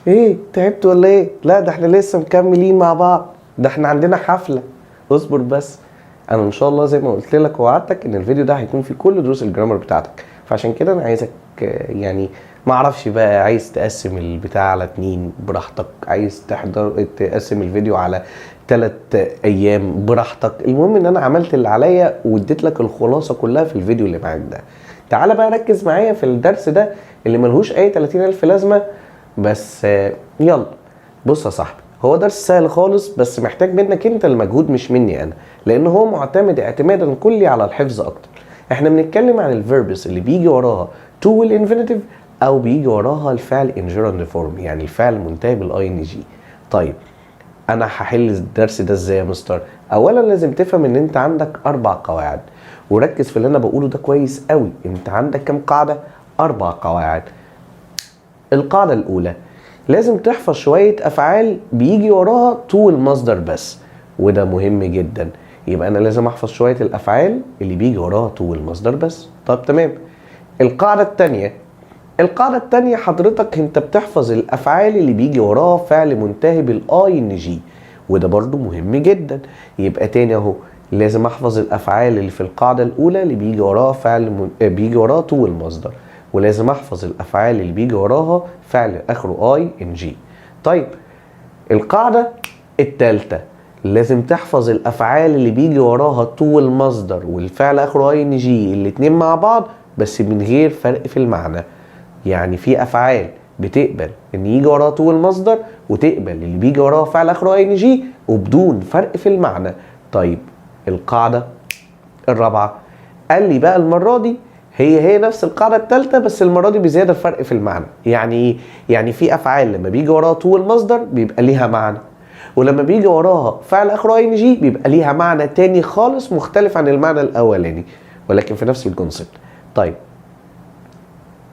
ايه تعبت ولا ايه؟ لا ده احنا لسه مكملين مع بعض، ده احنا عندنا حفلة. اصبر بس. انا ان شاء الله زي ما قلت لك ووعدتك ان الفيديو ده هيكون فيه كل دروس الجرامر بتاعتك، فعشان كده انا عايزك يعني ما اعرفش بقى، عايز تقسم البتاع على 2 براحتك، عايز تقسم الفيديو على 3 ايام براحتك. المهم ان انا عملت اللي عليا واديت لك الخلاصة كلها في الفيديو اللي معاك ده. تعال بقى ركز معايا في الدرس ده اللي ملهوش اي 30,000 لازمة، بس يلا. بص يا صاحبي، هو درس سهل خالص بس محتاج منك انت المجهود مش مني انا، لان هو معتمد اعتمادا كلي على الحفظ اكتر. احنا بنتكلم عن الفيربس اللي بيجي وراها تو والانفينيتيف، او بيجي وراها الفعل ان جيرند فورم، يعني الفعل المنتهي بالاي ان جي. طيب انا هحل الدرس ده ازاي يا مستر؟ اولا لازم تفهم ان انت عندك 4 قواعد، وركز في اللي انا بقوله ده كويس قوي. انت عندك كام قاعده؟ 4 قواعد. القاعدة الأولى، لازم تحفظ شوية أفعال بيجي وراها تو المصدر بس، وده مهم جدا. يبقى أنا لازم أحفظ شوية الأفعال اللي بيجي وراها تو المصدر بس. طب تمام. القاعدة التانية حضرتك انت بتحفظ الأفعال اللي بيجي وراها فعل منتهي بالاي ان جي، وده برضو مهم جدا. يبقى تاني اهو، لازم احفظ الافعال اللي في القاعده الاولى اللي بيجي وراها بيجي وراها تو المصدر، ولازم احفظ الافعال اللي بيجي وراها فعل اخره اي ان جي. طيب القاعده الثالثه، لازم تحفظ الافعال اللي بيجي وراها تو المصدر والفعل اخره اي ان جي الاتنين مع بعض بس من غير فرق في المعنى. يعني في افعال بتقبل ان يجي وراها تو المصدر، وتقبل اللي بيجي وراها فعل اخره اي ان جي وبدون فرق في المعنى. طيب القاعده الرابعه، قال لي بقى المره دي هي نفس القاعده الثالثه بس المره دي بزياده فرق في المعنى. يعني ايه؟ يعني في افعال لما بيجي وراها تو المصدر بيبقى ليها معنى، ولما بيجي وراها فعل اخره اي ان جي بيبقى ليها معنى تاني خالص مختلف عن المعنى الاولاني، ولكن في نفس الكونسبت. طيب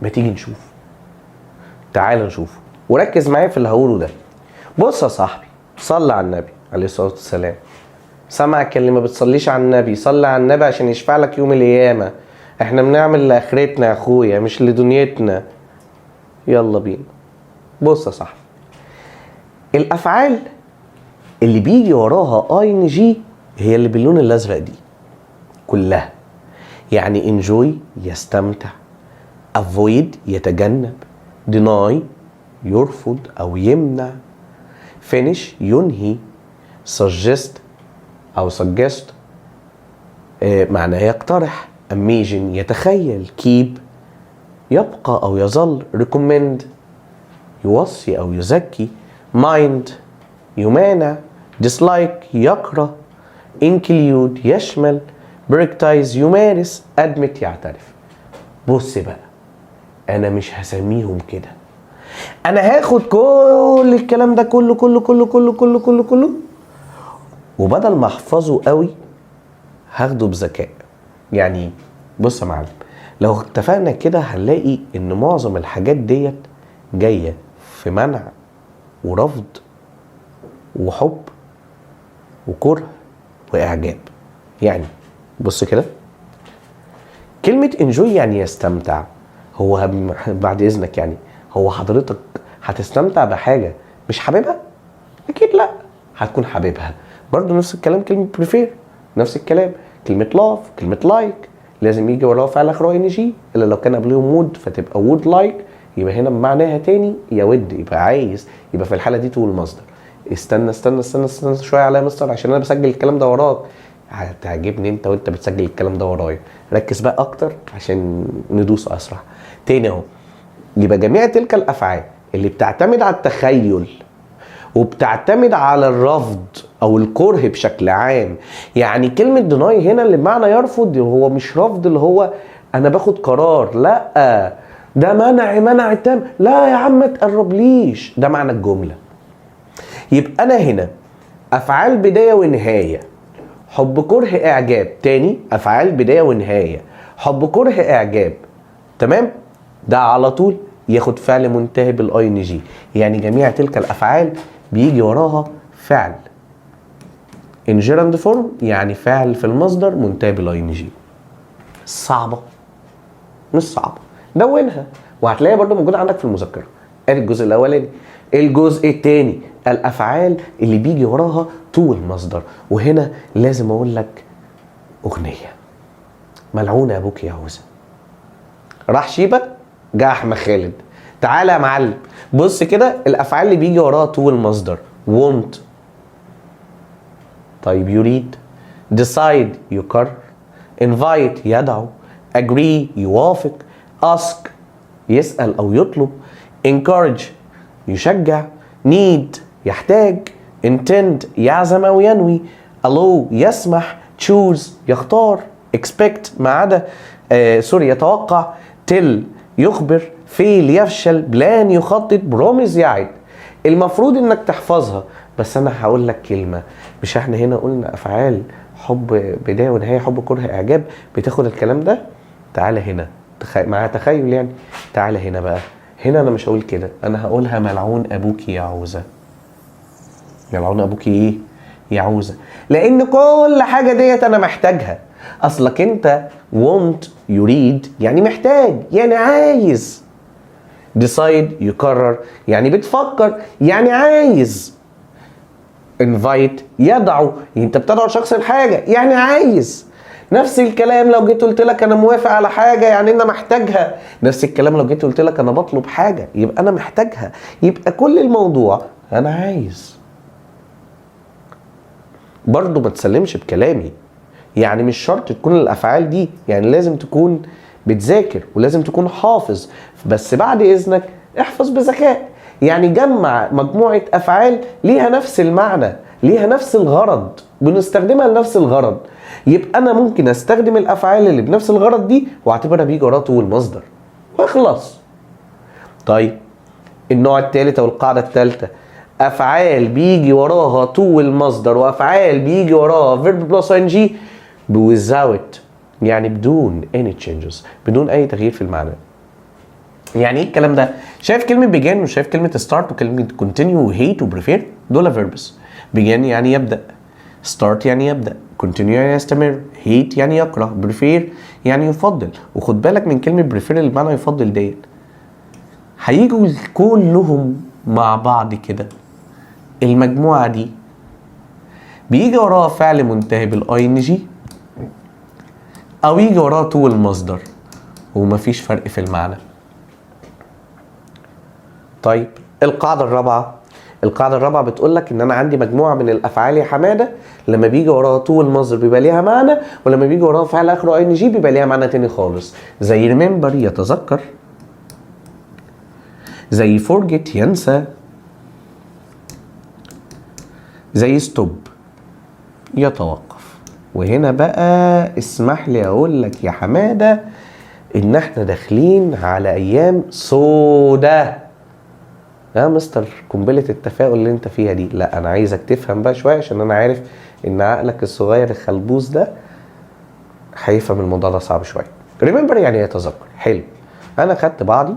ما تيجي نشوف. تعال نشوف وركز معايا في اللي هقوله ده. بص يا صاحبي، صلي على النبي عليه الصلاه والسلام. سمعك اللي ما بتصليش على النبي، صلي على النبي عشان يشفع لك يوم القيامه. احنا بنعمل لاخرتنا يا اخويا مش لدنيتنا. يلا بينا. بص يا صاحبي، الافعال اللي بيجي وراها اي ان جي هي اللي باللون الازرق دي كلها. يعني enjoy يستمتع، avoid يتجنب، deny يرفض او يمنع، finish ينهي، suggest او suggest معناه يقترح، imagine يتخيل، keep يبقى او يظل، recommend يوصي او يزكي، mind يمانع، dislike يكره، include يشمل، practice يمارس، admit يعترف. بص بقى، انا مش هسميهم كده، انا هاخد كل الكلام ده كله كله كله كله كله كله كله، وبدل ما احفظه قوي هاخده بذكاء. يعني بص يا معلم، لو اتفقنا كده هنلاقي ان معظم الحاجات ديت جايه في منع ورفض وحب وكره واعجاب. يعني بص كده، كلمة enjoy يعني يستمتع. هو بعد اذنك يعني، هو حضرتك هتستمتع بحاجة مش حاببها؟ اكيد لا، هتكون حاببها. برضو نفس الكلام كلمة prefer، نفس الكلام كلمة love، كلمة like لازم يجي وراها فعل اخره ان جي، الا لو كان قبلهم would فتبقى would like، يبقى هنا بمعناها تاني يود، يبقى عايز، يبقى في الحالة دي تو المصدر. استنى شوية عليا يا مستر عشان انا بسجل الكلام ده وراك، هتعجبني انت وانت بتسجل الكلام ده ورايا. ركز بقى اكتر عشان ندوس اسرع. تاني اهو، يبقى جميع تلك الافعال اللي بتعتمد على التخيل وبتعتمد على الرفض او الكره بشكل عام. يعني كلمة ديناي هنا اللي بمعنى يرفض، هو مش رفض اللي هو انا باخد قرار، لا ده منع تام، لا يا عم ما تقربليش، ده معنى الجملة. يبقى انا هنا افعال بداية ونهاية، حب كره اعجاب، تاني افعال بداية ونهاية، حب كره اعجاب، تمام، ده على طول ياخد فعل منتهي بالاي ان جي. يعني جميع تلك الافعال بيجي وراها فعل ان جيرند فورم، يعني فعل في المصدر منتهي بالاي ان جي. صعبه؟ مش صعبه، دونها وهتلاقيها برضو موجوده عندك في المذكره. ادي الجزء الاولاني. الجزء الثاني الافعال اللي بيجي وراها تو المصدر. وهنا لازم اقول لك اغنيه ملعون ابوك يا عوزه. راح شيبه جه احمد خالد. تعالى يا معلم بص كده الافعال اللي بيجي وراها تو المصدر. want طيب يريد، decide يقرر، invite يدعو، agree يوافق، ask يسأل أو يطلب، encourage يشجع، need يحتاج، intend يعزم أو ينوي، allow يسمح، choose يختار، expect ما عدا يتوقع، tell يخبر، fail يفشل، plan يخطط، promise يعد. المفروض انك تحفظها، بس انا هقول لك كلمه. مش احنا هنا قلنا افعال حب بدايه ونهايه، حب كره اعجاب، بتاخد الكلام ده. تعالى هنا مع تخيل يعني. تعالى هنا بقى، هنا انا مش هقول كده، انا هقولها ملعون ابوكي يا عوزه. ملعون ابوكي ايه يا عوزه، لان كل حاجه ديت انا محتاجها. اصلك انت want يريد يعني محتاج يعني عايز، decide يقرر يعني بتفكر يعني عايز، invite يدعو انت بتدعو شخص الحاجه يعني عايز. نفس الكلام لو جيت قلت لك انا موافق على حاجه يعني انا محتاجها. نفس الكلام لو جيت قلت لك انا بطلب حاجه يبقى انا محتاجها. يبقى كل الموضوع انا عايز. برضو ما تسلمش بكلامي، يعني مش شرط تكون الافعال دي، يعني لازم تكون بتذاكر ولازم تكون حافظ، بس بعد اذنك احفظ بذكاء. يعني جمع مجموعة افعال ليها نفس المعنى، ليها نفس الغرض، بنستخدمها لنفس الغرض. يبقى انا ممكن استخدم الافعال اللي بنفس الغرض دي واعتبرها بيجي وراها تو المصدر واخلص. طيب النوع الثالث او القاعدة الثالثة، افعال بيجي وراها تو المصدر وافعال بيجي وراها verb plus ing without يعني بدون any changes، بدون اي تغيير في المعنى. يعني ايه الكلام ده؟ شايف كلمه begin وشايف كلمه start وكلمه continue وhate وprefer، دول verbs. begin يعني يبدا، start يعني يبدا، continue يعني يستمر، hate يعني يكره، prefer يعني يفضل. وخد بالك من كلمه prefer اللي بمعنى يفضل ديت، هيجوا كلهم مع بعض كده. المجموعه دي بيجي وراها فعل منتهي بالاي ان جي او يجي وراها تو المصدر ومفيش فرق في المعنى. طيب القاعده الرابعه بتقول لك ان انا عندي مجموعه من الافعال يا حماده لما بيجي وراها تو المصدر بيبقى ليها معنى، ولما بيجي وراها فعل اخره اي ان جي بيبقى ليها معنى تاني خالص. زي remember يتذكر، زي forget ينسى، زي stop يتوقف. وهنا بقى اسمح لي اقول لك يا حماده ان احنا داخلين على ايام سودا. يا مستر قنبله التفاؤل اللي انت فيها دي، لا انا عايزك تفهم بقى شويه، عشان انا عارف ان عقلك الصغير الخلبوس ده هيفهم الموضوع ده صعب شويه. ريمبر يعني يتذكر. حلو، انا خدت بعضي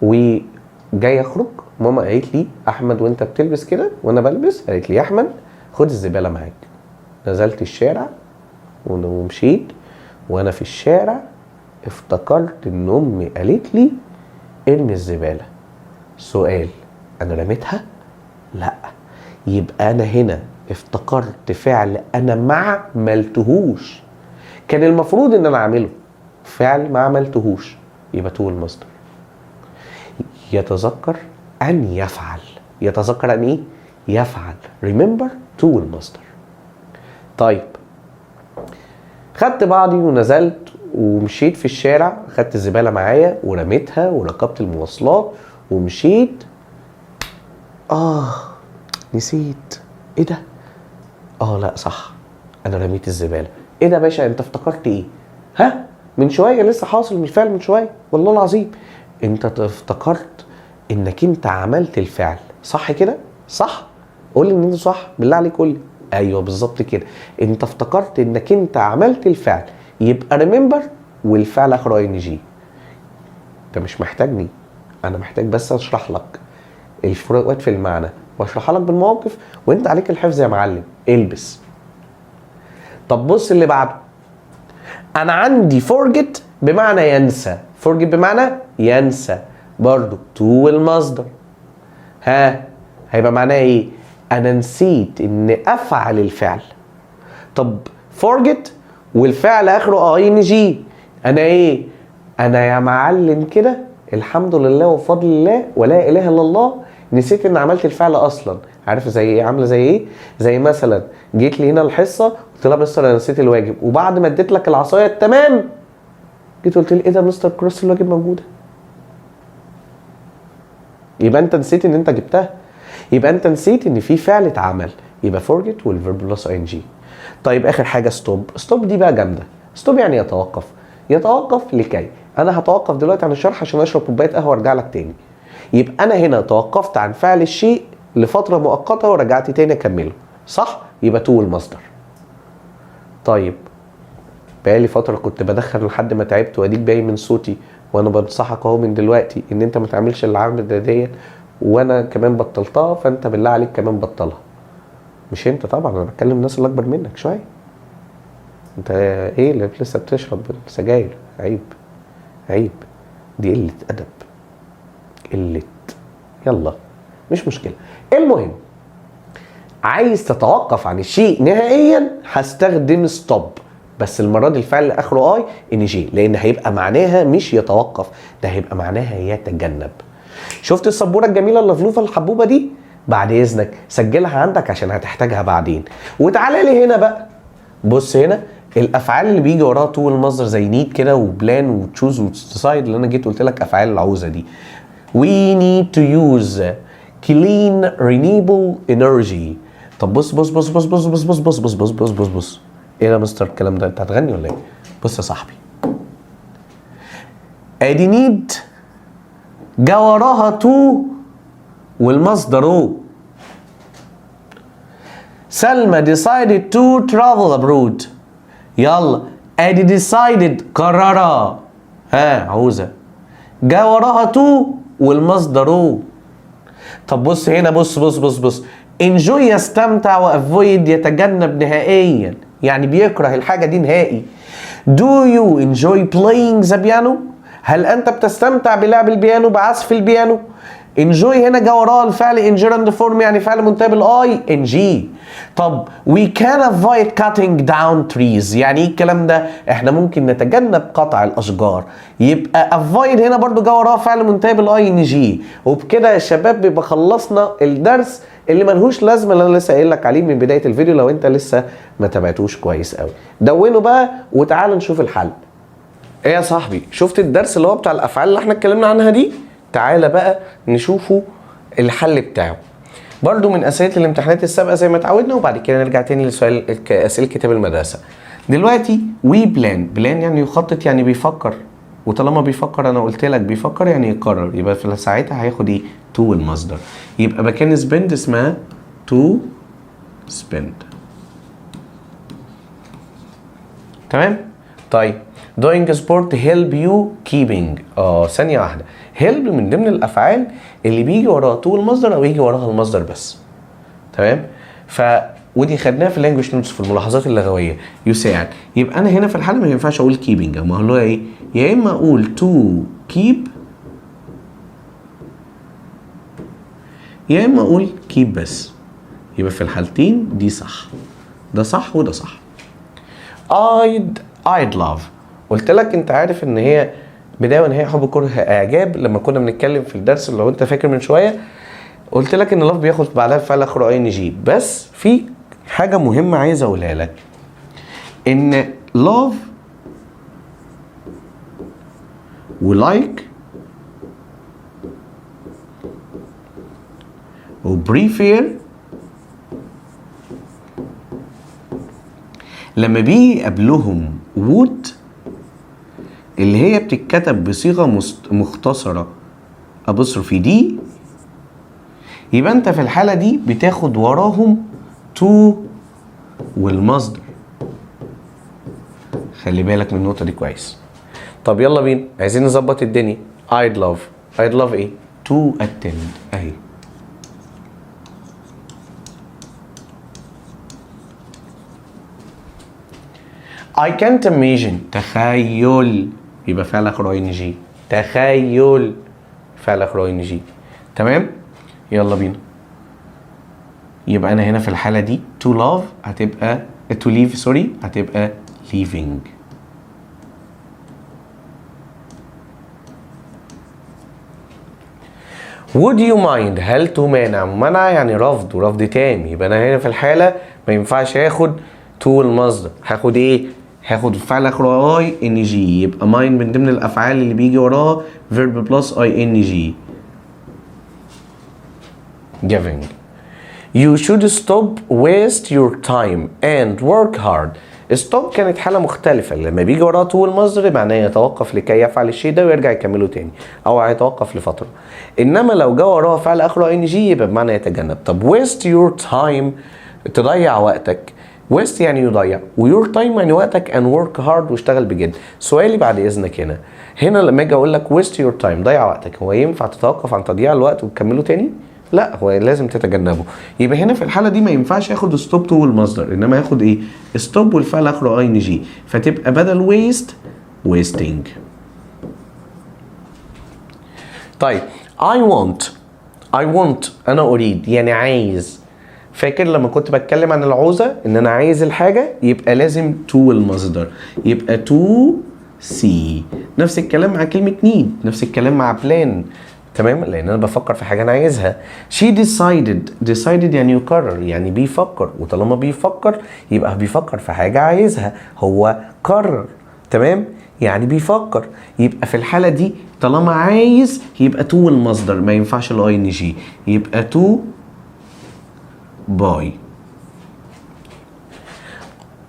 وجاي اخرج، ماما قالت لي احمد وانت بتلبس كده وانا بلبس، قالت لي يا احمد خد الزباله معاك. نزلت الشارع ومشيت، وانا في الشارع افتكرت ان امي قالت لي ارمي الزباله. سؤال، انا رميتها؟ لا. يبقى انا هنا افتكرت فعل انا ما عملتهوش، كان المفروض ان انا اعمله، فعل ما عملتهوش، يبقى تو المصدر. يتذكر ان يفعل، يتذكر ان ايه؟ يفعل. remember تو المصدر. طيب خدت بعضي ونزلت ومشيت في الشارع، خدت الزباله معايا ورميتها وركبت المواصلات ومشيت. نسيت. ايه ده؟ لا صح، انا رميت الزباله. ايه ده يا باشا انت افتكرت ايه؟ ها من شويه لسه حاصل من الفعل من شويه، والله العظيم انت افتكرت انك انت عملت الفعل، صح كده؟ صح؟ قول لي ان انت صح بالله عليك، قول لي. ايوه بالظبط كده، انت افتكرت انك انت عملت الفعل، يبقى ريمبر والفعل اخره اي ان جي. انت مش محتاجني، انا محتاج بس اشرح لك الفروقات في المعنى واشرحها لك بالمواقف، وانت عليك الحفظ يا معلم. البس. طب بص اللي بعده، انا عندي forget بمعنى ينسى. forget بمعنى ينسى، برضو تو المصدر. ها هيبقى معناها ايه؟ انا نسيت ان افعل الفعل. طب forget والفعل اخره ing، انا ايه؟ انا يا معلم كده الحمد لله وفضل الله ولا اله الا الله نسيت ان عملت الفعل اصلا. عارف زي ايه؟ عامله زي ايه؟ زي مثلا جيت لي هنا الحصه قلت لها مستر انا نسيت الواجب، وبعد ما اديت لك العصايه التمام جيت قلت لي ايه ده مستر كروس الواجب موجوده. يبقى انت نسيت ان انت جبتها، يبقى انت نسيت ان في فعل اتعمل. يبقى forget والverb بلس ing. طيب اخر حاجه ستوب دي بقى جامده. ستوب يعني يتوقف. يتوقف لكي انا هتوقف دلوقتي عن الشرح عشان اشرب كوبايه قهوه وارجع لك تاني. يبقى انا هنا توقفت عن فعل الشيء لفتره مؤقته ورجعت تاني اكمله، صح؟ يبقى تو المصدر. طيب بقالي فتره كنت بدخن لحد ما تعبت واديك باين من صوتي وانا بنصحك اهو من دلوقتي ان انت ما تعملش العمل ديت، وانا كمان بطلتها، فانت بالله عليك كمان بطلها. مش انت طبعا، انا بتكلم الناس اللي اكبر منك شويه. انت ايه اللي لسه بتشرب سجاير؟ عيب عيب، دي قله ادب، قله. يلا مش مشكله. المهم عايز تتوقف عن الشيء نهائيا هستخدم ستوب، بس المره دي الفعل اللي اخره اي ان جي، لان هيبقى معناها مش يتوقف، ده هيبقى معناها يتجنب. شفت السبوره الجميله اللفلوفه الحبوبه دي؟ بعد اذنك سجلها عندك عشان هتحتاجها بعدين. وتعالى لي هنا بقى، بص هنا الافعال اللي بيجي وراها تو المصدر زي نيد كده وبلان وتشوز وتسايد، اللي انا جيت قلت لك افعال العوزه دي. we need to use clean renewable energy. طب بص بص بص بص بص بص بص بص بص بص بص بص بص ايه ده مستر الكلام ده؟ انت هتغني ولا ايه؟ بص يا صاحبي، ادي نيد جا وراها تو والمصدر او. سلمى decided to travel abroad. يلا ادي decided قررها، ها عوزة جا وراها تو والمصدر او. طب بص هنا، بص بص بص بص enjoy يستمتع وافويد يتجنب نهائيا، يعني بيكره الحاجة دي نهائي. do you enjoy playing the piano؟ هل انت بتستمتع بلعب البيانو، بعزف البيانو؟ enjoy هنا جا وراها الفعل enjoy فورم يعني فعل منتهي بالاي ان جي. طب we can avoid cutting down trees، يعني ايه الكلام ده؟ احنا ممكن نتجنب قطع الاشجار. يبقى avoid هنا برضو جا وراها فعل منتهي بالاي ان جي. وبكده يا شباب بيبقى خلصنا الدرس اللي ملهوش لازمه اللي انا لسه قايل لك عليه من بدايه الفيديو لو انت لسه ما تابعتوش كويس قوي. دونه بقى وتعال نشوف الحل. ايه يا صاحبي، شفت الدرس اللي هو بتاع الافعال اللي احنا اتكلمنا عنها دي؟ تعالى بقى نشوفه الحل بتاعه. برضو من اسئله الامتحانات السابقه زي ما اتعودنا، وبعد كده نرجع تاني لسؤال اسئله كتاب المدرسه. دلوقتي وي بلان يعني يخطط، يعني بيفكر، وطالما بيفكر انا قلت لك بيفكر يعني يقرر، يبقى في ساعتها هياخد ايه؟ تو المصدر. يبقى مكان سبند اسمها تو سبند. تمام؟ طيب doing sport help you keeping. ثانيه واحده، help من ضمن الافعال اللي بيجي وراها تو المصدر او يجي وراها المصدر بس. تمام؟ ودي خدناها في اللانجوج نوتس في الملاحظات اللغويه، يساعد. يبقى انا هنا في الحاله ما ينفعش اقول keeping، او ما هو ايه؟ يا اما اقول to keep يا اما اقول keep بس. يبقى في الحالتين دي صح، ده صح وده صح. I'd love، قلت لك انت عارف ان هي بدايه ونهايه حب كره اعجاب. لما كنا بنتكلم في الدرس لو انت فاكر من شويه قلت لك ان love بياخد بعدها الفعل اخره اي ان جي. بس في حاجه مهمه عايز اقولها لك، ان love ولايك وبريفير لما بيجي قبلهم would اللي هي بتتكتب بصيغه مختصره ابوستروفي دي، يبقى انت في الحاله دي بتاخد وراهم to والمصدر. خلي بالك من النقطه دي كويس. طب يلا بينا عايزين نظبط الدنيا. I'd love ايه؟ to attend اهي. I can't imagine تخيل، يبقى فعل اخره اي ان جي. تخيل فعل اخره اي ان جي. تمام؟ يلا بينا. يبقى انا هنا في الحالة دي to love هتبقى to leave سوري هتبقى leaving. would you mind هل تمانع؟ منع يعني رفض ورفض تام. يبقى انا هنا في الحالة ما ينفعش اخد to المصدر. هاخد ايه؟ هاخد الفعل اخره اي ان جي. يبقى mind من ضمن الافعال اللي بيجي وراها verb plus ing. giving. You should stop waste your time and work hard. stop كانت حالة مختلفة. لما بيجي وراها to المصدر معناه يتوقف لكي يفعل الشيء ده ويرجع يكمله تاني او هيتوقف لفترة. انما لو جه وراها فعل اخره ing يبقى بمعنى يتجنب. طب waste your time تضيع وقتك. waste يعني يضيع ويور تايم يعني وقتك and work hard واشتغل بجد. سؤالي بعد اذنك هنا لما اجي اقول لك waste your time ضيع وقتك، هو ينفع تتوقف عن تضييع الوقت وتكمله تاني؟ لا، هو لازم تتجنبه. يبقى هنا في الحاله دي ما ينفعش اخد ستوب تو المصدر، انما ياخد ايه؟ ستوب والفعل اخره اي ان جي، فتبقى بدل ويست ويستنج. طيب I want انا اريد يعني عايز. فاكر لما كنت بتكلم عن العوزه ان انا عايز الحاجه يبقى لازم تو المصدر، يبقى تو سي. نفس الكلام مع كلمه نيد، نفس الكلام مع بلان. تمام، لان انا بفكر في حاجه انا عايزها. she decided يعني يقرر يعني بيفكر، وطالما بيفكر يبقى بيفكر في حاجه عايزها، هو قرر. تمام، يعني بيفكر. يبقى في الحاله دي طالما عايز يبقى تو المصدر، ما ينفعش الاي ان جي، يبقى تو باي.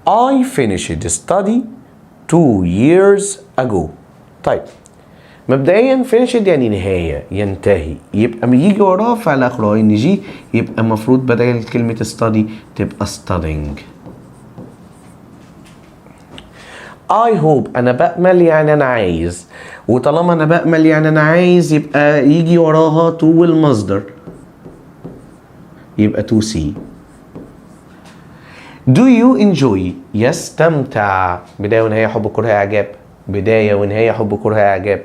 I finished study 2 years ago. طيب مبدئيا finished يعني نهاية، ينتهي، يبقى يجي وراه فعل اخره ان جي، يبقى المفروض بدل كلمة study تبقى studying. I hope انا بأمل يعني انا عايز، وطالما انا بأمل يعني انا عايز يبقى يجي وراها to المصدر، يبقى to see. Do you enjoy يستمتع. بداية ونهاية حب كره اعجاب، بداية ونهاية حب كره اعجاب،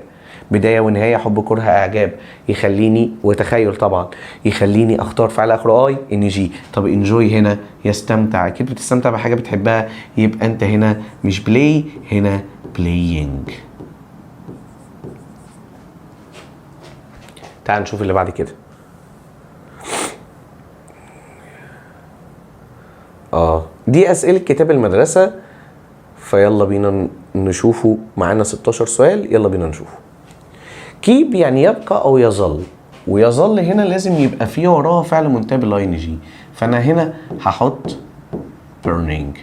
بداية ونهاية حب كره اعجاب. يخليني وتخيل طبعا يخليني اختار فعل اخره اي ان جي. طب انجوي هنا يستمتع، اكيد بتستمتع بحاجة بتحبها، يبقى انت هنا مش بلاي، هنا playing. تعال نشوف اللي بعد كده. دي اسئلة كتاب المدرسة، فيلا بينا نشوفه. معانا 16 سؤال، يلا بينا نشوفه. keep يعني يبقى او يظل، ويظل هنا لازم يبقى فيه وراها فعل منتهي بالاي ان جي، فانا هنا هحط burning.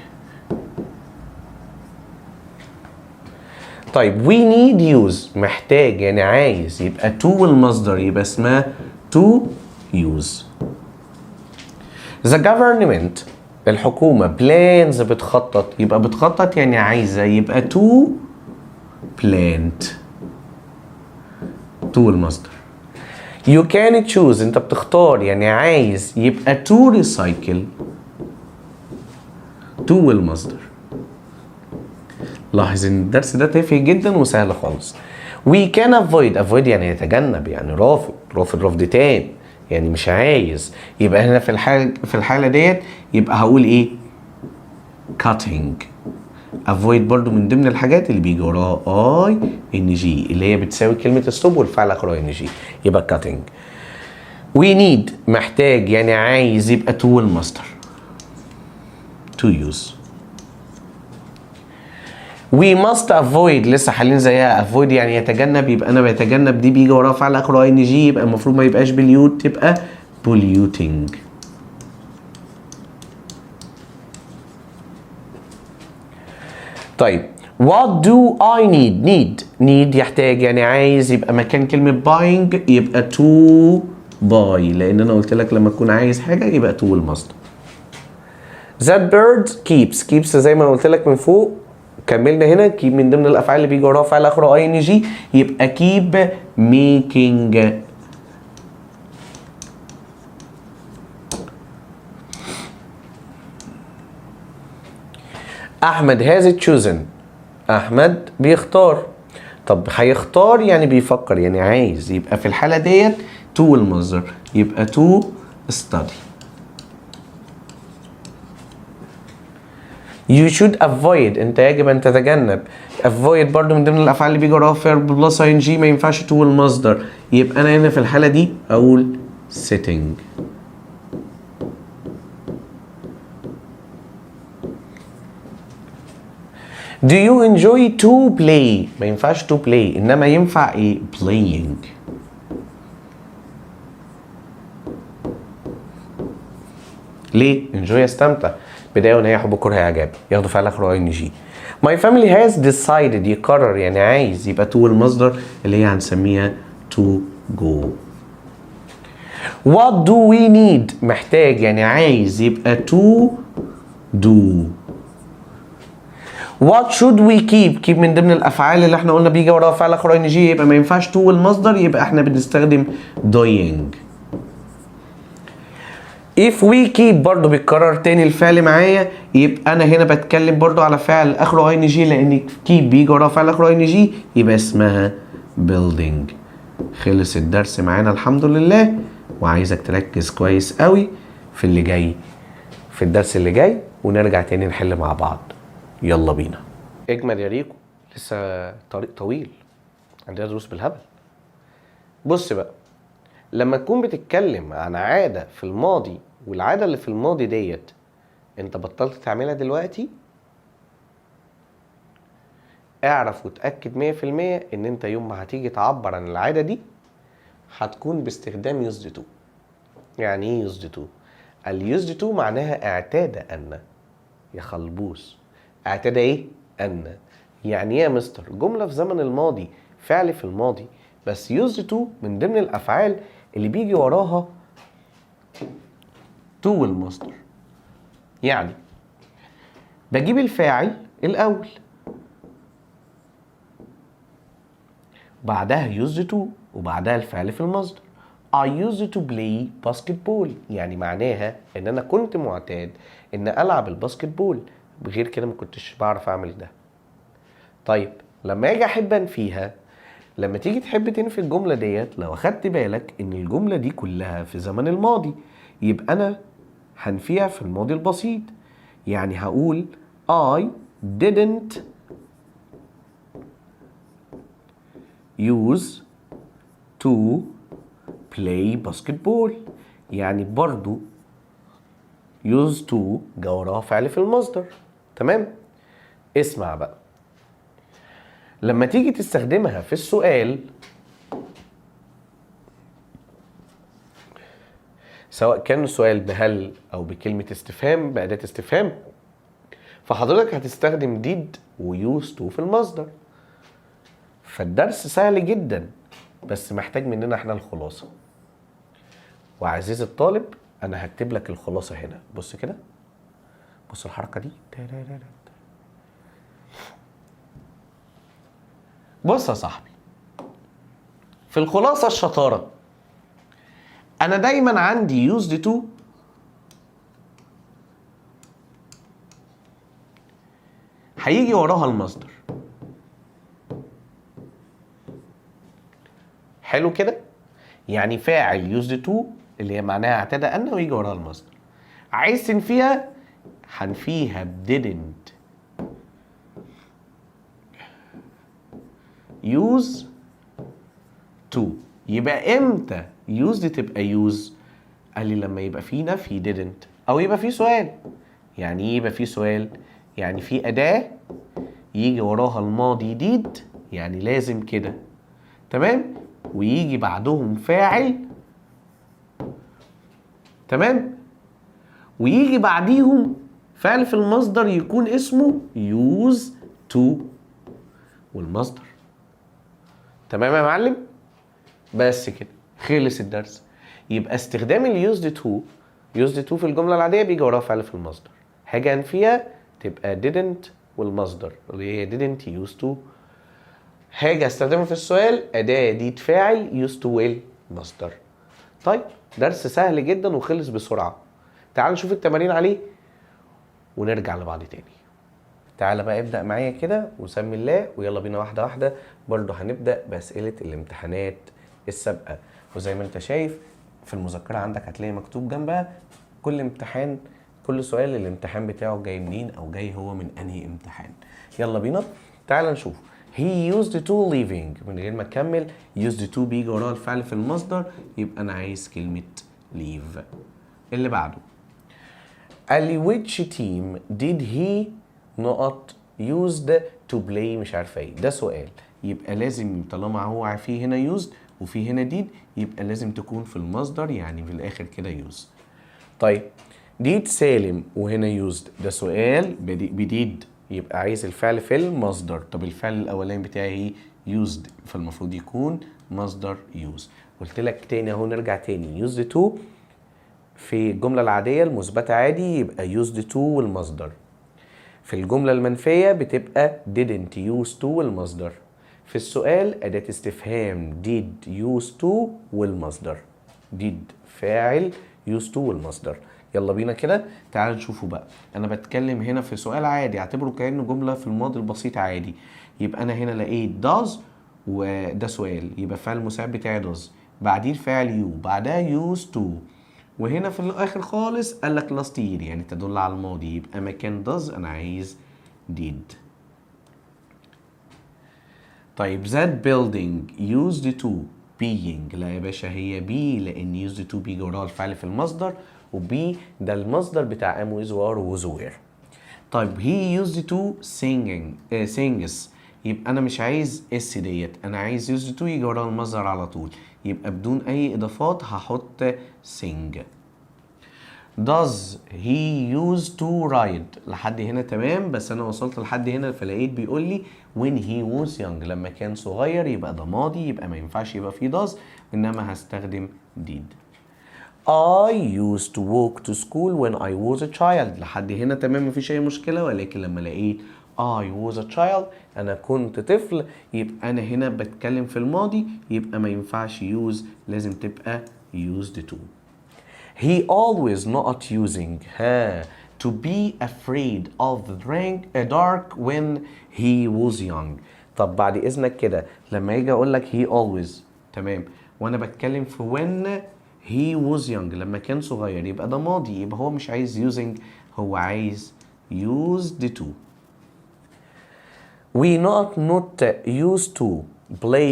طيب we need use محتاج يعني عايز، يبقى to المصدر، يبقى اسمها to use. the government الحكومة plans بتخطط، يبقى بتخطط يعني عايزة، يبقى to plant to المصدر. you can choose انت بتختار يعني عايز، يبقى to recycle to المصدر. لاحظ ان الدرس ده تافه جدا وسهل خالص. we can avoid يعني يتجنب، يعني رافض تام، يعني مش عايز. يبقى هنا في الحالة ديت يبقى هقول ايه؟ cutting. avoid برضو من ضمن الحاجات اللي بيجي وراها اي ان جي، اللي هي بتساوي كلمة stop والفعل اخره ان جي، يبقى cutting. we need محتاج يعني عايز، يبقى to المصدر to use. we must avoid لسه حالين زيها، avoid يعني يتجنب، يبقى انا بيتجنب دي بيجي وراها فعل اخره اي ان جي، يبقى المفروض ما يبقاش pollute، تبقى polluting. طيب what do I need يحتاج يعني عايز، يبقى مكان كلمة buying يبقى to buy، لان انا قلت لك لما تكون عايز حاجة يبقى to المصدر. that bird keeps زي ما قلت لك من فوق، كملنا هنا keep من ضمن الافعال اللي بيجي وراها فعل اخره اي ان جي، يبقى keep making. احمد has chosen احمد بيختار. طب هيختار يعني بيفكر يعني عايز، يبقى في الحالة ديت to المصدر يبقى to study. You should avoid، انت يجب ان تتجنب. avoid برضو من ضمن الافعال اللي بيجي وراها verb plus ing، ما ينفعش to المصدر، يبقى انا هنا في الحالة دي اقول sitting. Do you enjoy to play؟ ما ينفعش to play، انما ينفع ايه؟ playing. ليه؟ enjoy استمتع، بداية ونهاية حب كره اعجاب، ياخدوا فعل اخره اي ان جي. My family has decided، يقرر يعني عايز، يبقى to المصدر اللي هي هنسميها to go. What do we need؟ محتاج يعني عايز، يبقى to do. What should we keep؟ keep من ضمن الافعال اللي احنا قلنا بيجي وراها فعل اخر ان جي، يبقى ما ينفعش to المصدر، يبقى احنا بنستخدم doing. If we keep برضو بيتكرر تاني الفعل معايا، يبقى انا هنا بتكلم برضو على فعل اخره ان جي، لان keep بيجي وراها فعل اخره ان جي، يبقى اسمها building. خلص الدرس معانا الحمد لله، وعايزك تركز كويس قوي في اللي جاي، في الدرس اللي جاي، ونرجع تاني نحل مع بعض. يلا بينا. اجمد يا ريكو، لسه طريق طويل، عندنا دروس بالهبل. بص بقى، لما تكون بتتكلم عن عادة في الماضي، والعادة اللي في الماضي ديت انت بطلت تعملها دلوقتي، اعرف وتأكد 100% ان انت يوم ما هتيجي تعبر عن العادة دي هتكون باستخدام used to. يعني ايه used to؟ used to معناها اعتاد ان، يا خلبوس، اعتاد ايه؟ ان. يعني ايه يا مستر؟ جملة في زمن الماضي، فعل في الماضي، بس used to من ضمن الافعال اللي بيجي وراها to المصدر. يعني بجيب الفاعل الاول، بعدها used to، وبعدها الفعل في المصدر. I used to play basketball، يعني معناها ان انا كنت معتاد ان العب الباسكتبول، بغير كده ما كنتش بعرف اعمل ده. طيب لما اجي احب انفيها، لما تيجي تحب تنفي الجملة ديت، لو اخدت بالك ان الجملة دي كلها في زمن الماضي، يبقى انا هنفيها في الماضي البسيط. يعني هقول I didn't use to play basketball، يعني برضو used to جا وراها فعل في المصدر. تمام؟ اسمع بقى، لما تيجي تستخدمها في السؤال، سواء كان السؤال بهل او بكلمة استفهام، بأداة استفهام، فحضرتك هتستخدم did و used to في المصدر. فالدرس سهل جدا، بس محتاج مننا احنا الخلاصة. وعزيزي الطالب، انا هكتب لك الخلاصة هنا. بص كده، بص الحركة دي، بص يا صاحبي، في الخلاصة الشطارة، انا دايما عندي used to هيجي وراها المصدر. حلو كده؟ يعني فاعل used to اللي هي معناها اعتاد ان، ويجي وراها المصدر. عايز تنفيها، هنفيها ب didn't use to. يبقى امتى used تبقى use؟ قال لي لما يبقى فيه نفي didn't، او يبقى فيه سؤال. يعني ايه يبقى فيه سؤال؟ يعني في اداة يجي وراها الماضي did، يعني لازم كده، تمام، ويجي بعدهم فاعل، تمام، ويجي بعديهم فعل في المصدر يكون اسمه use to والمصدر. تمام يا معلم؟ بس كده خلص الدرس. يبقى استخدام ال used to في الجملة العادية بيجي وراها فعل في المصدر. حاجة انفيها تبقى didn't والمصدر اللي هي didn't used to. حاجة استخدمها في السؤال، أداة دي فاعل used to والمصدر. طيب درس سهل جدا وخلص بسرعة. تعال نشوف التمارين عليه ونرجع لبعض تاني. تعال بقى ابدأ معايا كده وسمي الله، ويلا بينا واحدة واحدة. برضو هنبدأ بأسئلة الامتحانات السابقة. وزي ما انت شايف في المذكرة عندك هتلاقي مكتوب جنبها كل امتحان، كل سؤال الامتحان بتاعه جاي منين او جاي هو من انهي امتحان. يلا بينا تعال نشوف. he used to leaving، من غير ما اكمل used to بيجي وراه الفعل في المصدر، يبقى انا عايز كلمة leave. اللي بعده قال لي which team did he not used to play مش عارفه ايه. ده سؤال، يبقى لازم طالما هو في هنا used وفي هنا did يبقى لازم تكون في المصدر، يعني في الاخر كده use. طيب did سالم وهنا used، ده سؤال بديد يبقى عايز الفعل في المصدر. طب الفعل الاولاني بتاعي used فالمفروض يكون مصدر use. قلت لك تاني اهو، نرجع تاني used to في الجملة العادية المثبتة عادي يبقى used to والمصدر. في الجملة المنفية بتبقى didn't use to والمصدر. في السؤال أداة استفهام did use to والمصدر. did فاعل use to والمصدر. يلا بينا كده تعال نشوفه بقى. أنا بتكلم هنا في سؤال عادي، اعتبره كأنه جملة في الماضي البسيط عادي. يبقى أنا هنا لقيت does وده سؤال، يبقى فعل المساعد بتاعي does، بعديه الفعل you، بعدها used to، وهنا في الاخر خالص قال لك last year يعني تدل على الماضي، يبقى مكان does انا عايز did. طيب that building used to being، لا يا باشا هي be، لان used to بيجي وراها الفعل في المصدر، وبي ده المصدر بتاع am with were was were. طيب he used to sings، يبقى انا مش عايز اس ديت، انا عايز used to يجي وراها المصدر على طول، يبقى بدون اي اضافات هحط sing. does he used to ride، لحد هنا تمام، بس انا وصلت لحد هنا فلقيت بيقول لي when he was young، لما كان صغير، يبقى ده ماضي، يبقى ما ينفعش يبقى فيه does، انما هستخدم did. I used to walk to school when I was a child، لحد هنا تمام مفيش اي مشكلة، ولكن لما لقيت I was a child انا كنت طفل، يبقى انا هنا بتكلم في الماضي، يبقى ما ينفعش use، لازم تبقى used to. He always not using to be afraid of the dark when he was young. طب بعد اذنك كده لما يجي اقول لك he always تمام، وانا بتكلم في when he was young لما كان صغير، يبقى ده ماضي، يبقى هو مش عايز using، هو عايز used to. We not used to play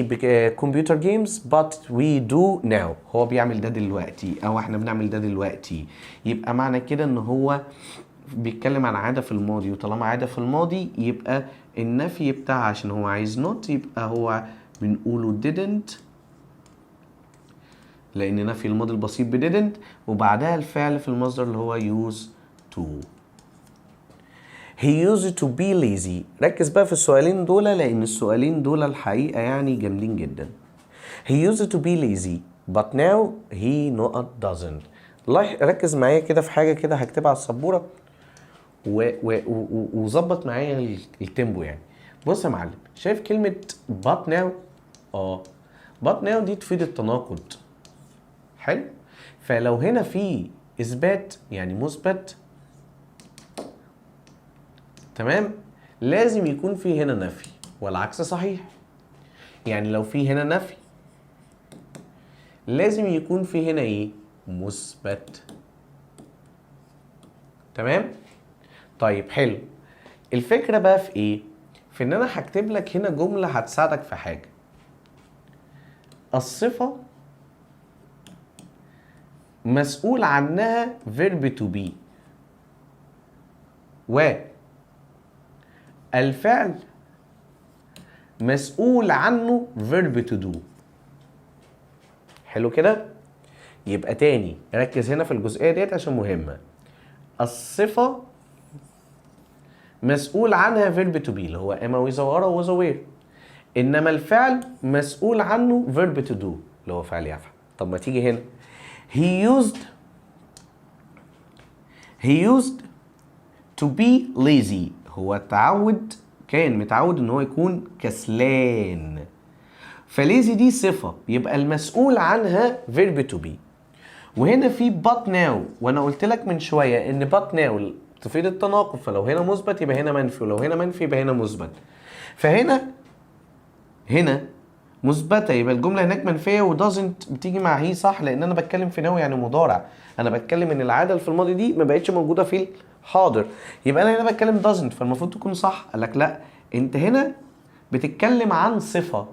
computer games but we do now، هو بيعمل ده دلوقتي او احنا بنعمل ده دلوقتي، يبقى معنى كده ان هو بيتكلم عن عادة في الماضي، وطالما عادة في الماضي يبقى النفي بتاعها عشان هو عايز not يبقى هو بنقوله didn't، لان نفي الماضي البسيط ب didn't، وبعدها الفعل في المصدر اللي هو used to. He used to be lazy، ركز بقى في السؤالين دول لان السؤالين دول الحقيقة يعني جامدين جدا. He used to be lazy but now he not doesn't. ركز معايا كده في حاجة كده هكتبها على السبورة وظبط معايا التيمبو يعني. بص يا معلم، شايف كلمة but now؟ but now دي تفيد التناقض. حلو، فلو هنا في اثبات يعني مثبت تمام، لازم يكون في هنا نفي، والعكس صحيح. يعني لو في هنا نفي لازم يكون في هنا ايه؟ مثبت. تمام؟ طيب حلو، الفكرة بقى في ايه؟ في ان انا هكتب لك هنا جملة هتساعدك في حاجة. الصفة مسؤول عنها verb to be، والفعل مسؤول عنه verb to do. حلو كده؟ يبقى تاني ركز هنا في الجزئية ديت عشان مهمة. الصفة مسؤول عنها verb to be اللي هو am with or was aware، انما الفعل مسؤول عنه verb to do اللي هو فعل يفعل. طب ما تيجي هنا he used to be lazy، هو كان متعود ان هو يكون كسلان، فليزي دي صفة يبقى المسؤول عنها verb to be. وهنا في but now، وانا قلت لك من شوية ان but now تفيد التناقض، فلو هنا مثبت يبقى هنا منفي، ولو هنا منفي يبقى هنا مثبت. فهنا مثبته يبقى الجمله هناك منفيه، ودازنت بتيجي مع هي صح لان انا بتكلم في ناوي يعني مضارع. انا بتكلم ان العاده اللي في الماضي دي ما بقتش موجوده في الحاضر، يبقى انا هنا بتكلم دازنت فالمفروض تكون صح. قال لك لا انت هنا بتتكلم عن صفه،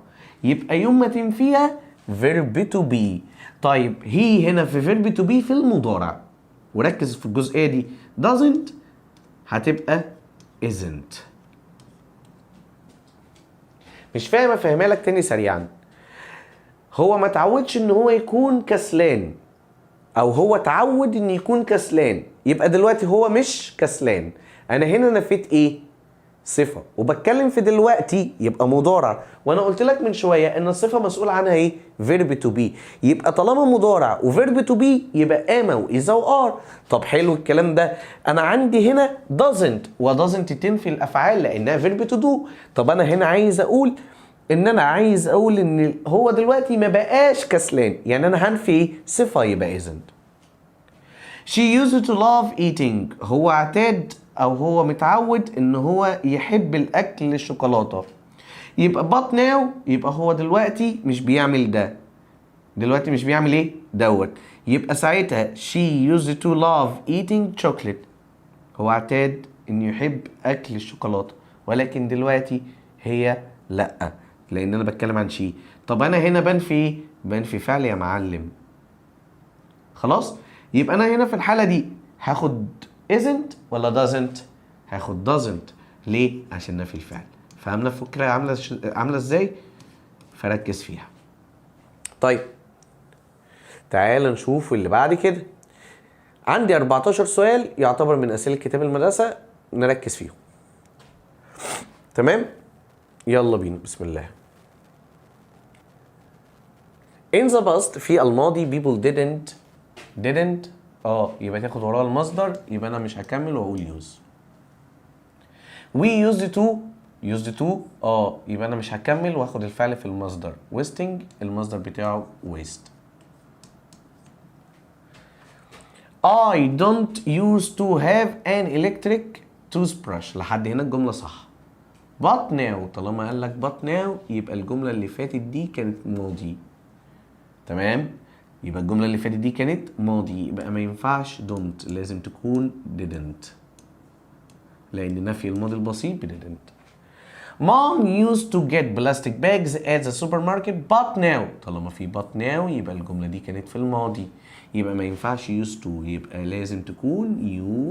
يبقى يوم ما تنفيها فيرب تو بي. طيب هي هنا في فيرب تو بي في المضارع، وركز في الجزئيه دي. doesn't هتبقى isn't. مش فاهم افهمها لك تاني سريعا. هو ما تعودش ان هو يكون كسلان، او هو تعود ان يكون كسلان، يبقى دلوقتي هو مش كسلان. انا هنا نفيت ايه؟ صفه، وبتكلم في دلوقتي يبقى مضارع، وانا قلت لك من شويه ان الصفه مسؤول عنها ايه؟ فيرب تو بي. يبقى طالما مضارع وفيرب تو بي يبقى اما واذا وار. طب حلو الكلام ده. انا عندي هنا doesn't، وdoesn't تنفي الافعال لانها فيرب تو دو. طب انا هنا عايز اقول ان هو دلوقتي ما بقاش كسلان، يعني انا هنفي ايه؟ صفه يبقى isn't. She used to love eating. هو اعتاد او هو متعود ان هو يحب الاكل الشوكولاته. يبقى but now يبقى هو دلوقتي مش بيعمل ده. دلوقتي مش بيعمل ايه؟ دوت. يبقى ساعتها she used to love eating chocolate. هو اعتاد انه يحب اكل الشوكولاته، ولكن دلوقتي هي لا، لان انا بتكلم عن she. طب انا هنا بنفي ايه؟ بنفي فعل يا معلم. خلاص؟ يبقى انا هنا في الحاله دي هاخد isn't ولا doesn't؟ هاخد doesn't. ليه؟ عشان نفي الفعل. فهمنا الفكره عامله ازاي؟ فركز فيها. طيب تعال نشوف اللي بعد كده. عندي 14 سؤال يعتبر من اسئله كتاب المدرسه، نركز فيهم. تمام؟ يلا بينا بسم الله. In the past في الماضي people didn't يبقى تاخد وراه المصدر، يبقى انا مش هكمل واقول use. We used to يبقى انا مش هكمل واخد الفعل في المصدر. wasting المصدر بتاعه waste. I don't used to have an electric toothbrush. لحد هنا الجملة صح. but now طالما قال لك but now يبقى الجملة اللي فاتت دي كانت ماضي. تمام؟ يبقى الجملة اللي فاتت دي كانت ماضي، يبقى ما ينفعش don't، لازم تكون didn't، لأن نفي الماضي البسيط didn't. Mom used to get plastic bags at the supermarket but now. طالما في but now يبقى الجملة دي كانت في الماضي، يبقى ما ينفعش used to، يبقى لازم تكون